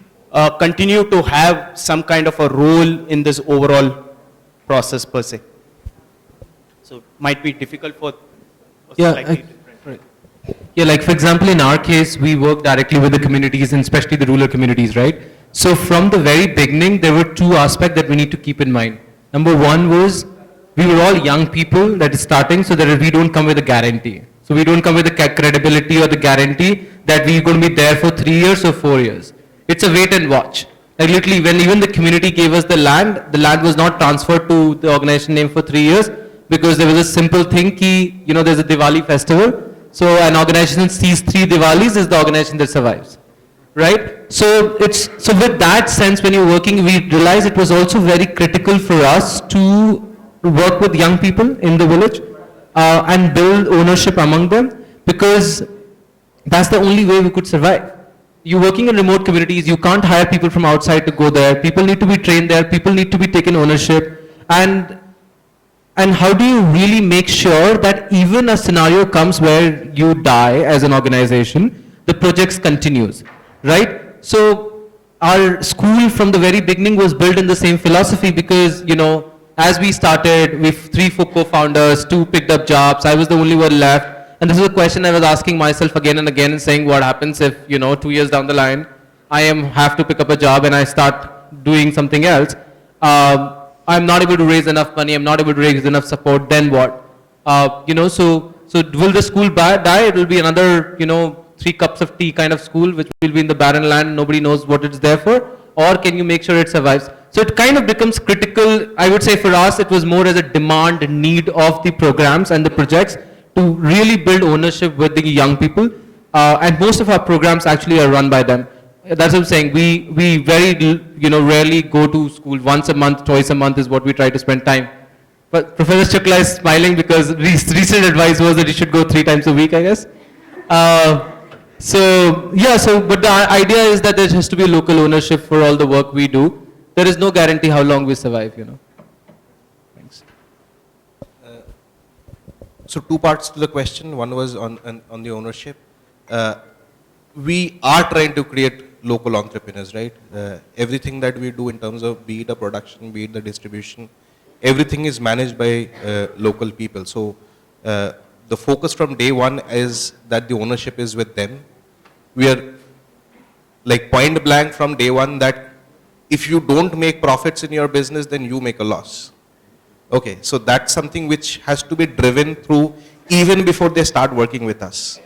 continue to have some kind of a role in this overall process per se. So it might be difficult for slightly different. Yeah, like for example, in our case, we work directly with the communities, and especially the rural communities, right? So from the very beginning, there were two aspects that we need to keep in mind. Number one was, we were all young people that is starting, so that we don't come with a guarantee. So we don't come with the credibility or the guarantee that we're going to be there for 3 years or 4 years. It's a wait and watch. Like literally, when even the community gave us the land was not transferred to the organization name for 3 years, because there was a simple thing, there's a Diwali festival. So an organization that sees 3 Diwalis is the organization that survives, right? So with that sense, when you're working, we realized it was also very critical for us to work with young people in the village and build ownership among them, because that's the only way we could survive. You're working in remote communities, you can't hire people from outside to go there. People need to be trained there, people need to be taken ownership, and how do you really make sure that even a scenario comes where you die as an organization, the project continues, right? So our school from the very beginning was built in the same philosophy, because, as we started with 3 co-founders, 2 picked up jobs, I was the only one left. And this is a question I was asking myself again and again, and saying, what happens if, 2 years down the line, I have to pick up a job and I start doing something else. I'm not able to raise enough money, I'm not able to raise enough support, then what? So will the school die? It will be another, 3 cups of tea kind of school, which will be in the barren land, nobody knows what it's there for, or can you make sure it survives? So it kind of becomes critical. I would say for us, it was more as a demand, need of the programs and the projects to really build ownership with the young people. and most of our programs actually are run by them. That's what I'm saying. We very, rarely go to school. Once a month, twice a month is what we try to spend time. But Professor Shukla is smiling because recent advice was that he should go 3 times a week, I guess. But the idea is that there has to be local ownership for all the work we do. There is no guarantee how long we survive, Thanks. So 2 parts to the question. One was on the ownership. We are trying to create local entrepreneurs, right? Everything that we do in terms of be it a production, be it the distribution, everything is managed by local people. So the focus from day one is that the ownership is with them. We are like point blank from day one that if you don't make profits in your business, then you make a loss. Okay, so that's something which has to be driven through even before they start working with us.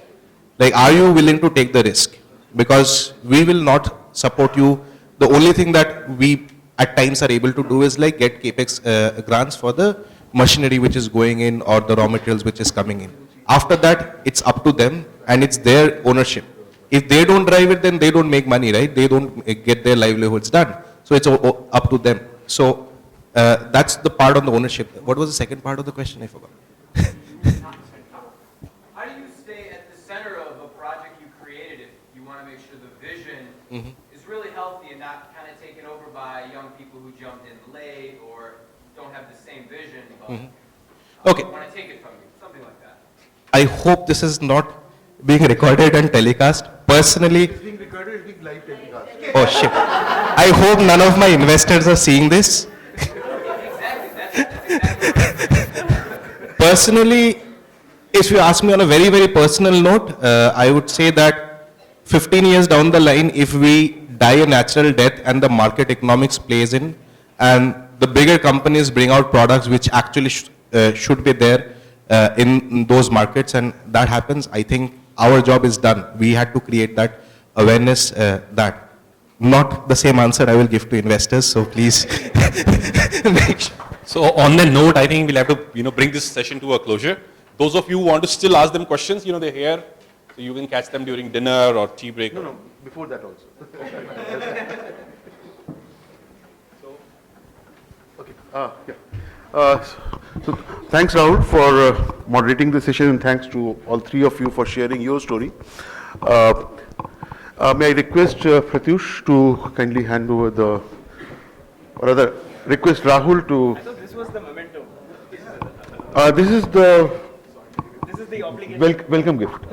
Like, are you willing to take the risk? Because we will not support you. The only thing that we at times are able to do is like get capex grants for the machinery which is going in or the raw materials which is coming in. After that, it's up to them and it's their ownership. If they don't drive it, then they don't make money, right? They don't get their livelihoods done. So it's up to them. So that's the part on the ownership. What was the second part of the question? I forgot. How do you stay at the center of a project you created if you want to make sure the vision is really healthy and not kind of taken over by young people who jumped in late or don't have the same vision, but want to take it from you, something like that? I hope this is not being recorded and telecast. Personally, It's being recorded, it's being live telecast. oh shit. I hope none of my investors are seeing this. Personally, if you ask me on a very, very personal note, I would say that 15 years down the line, if we die a natural death and the market economics plays in, and the bigger companies bring out products which actually should be there in those markets, and that happens, I think our job is done. We had to create that awareness, that. Not the same answer I will give to investors, so please make sure. So on that note, I think we'll have to, bring this session to a closure. Those of you who want to still ask them questions, they're here, so you can catch them during dinner or tea break. No, before that also. So thanks Rahul for moderating the session, and thanks to all 3 of you for sharing your story. May I request Pratyush to kindly hand over or rather request Rahul to. I thought this was the memento. This is the obligation. Welcome gift.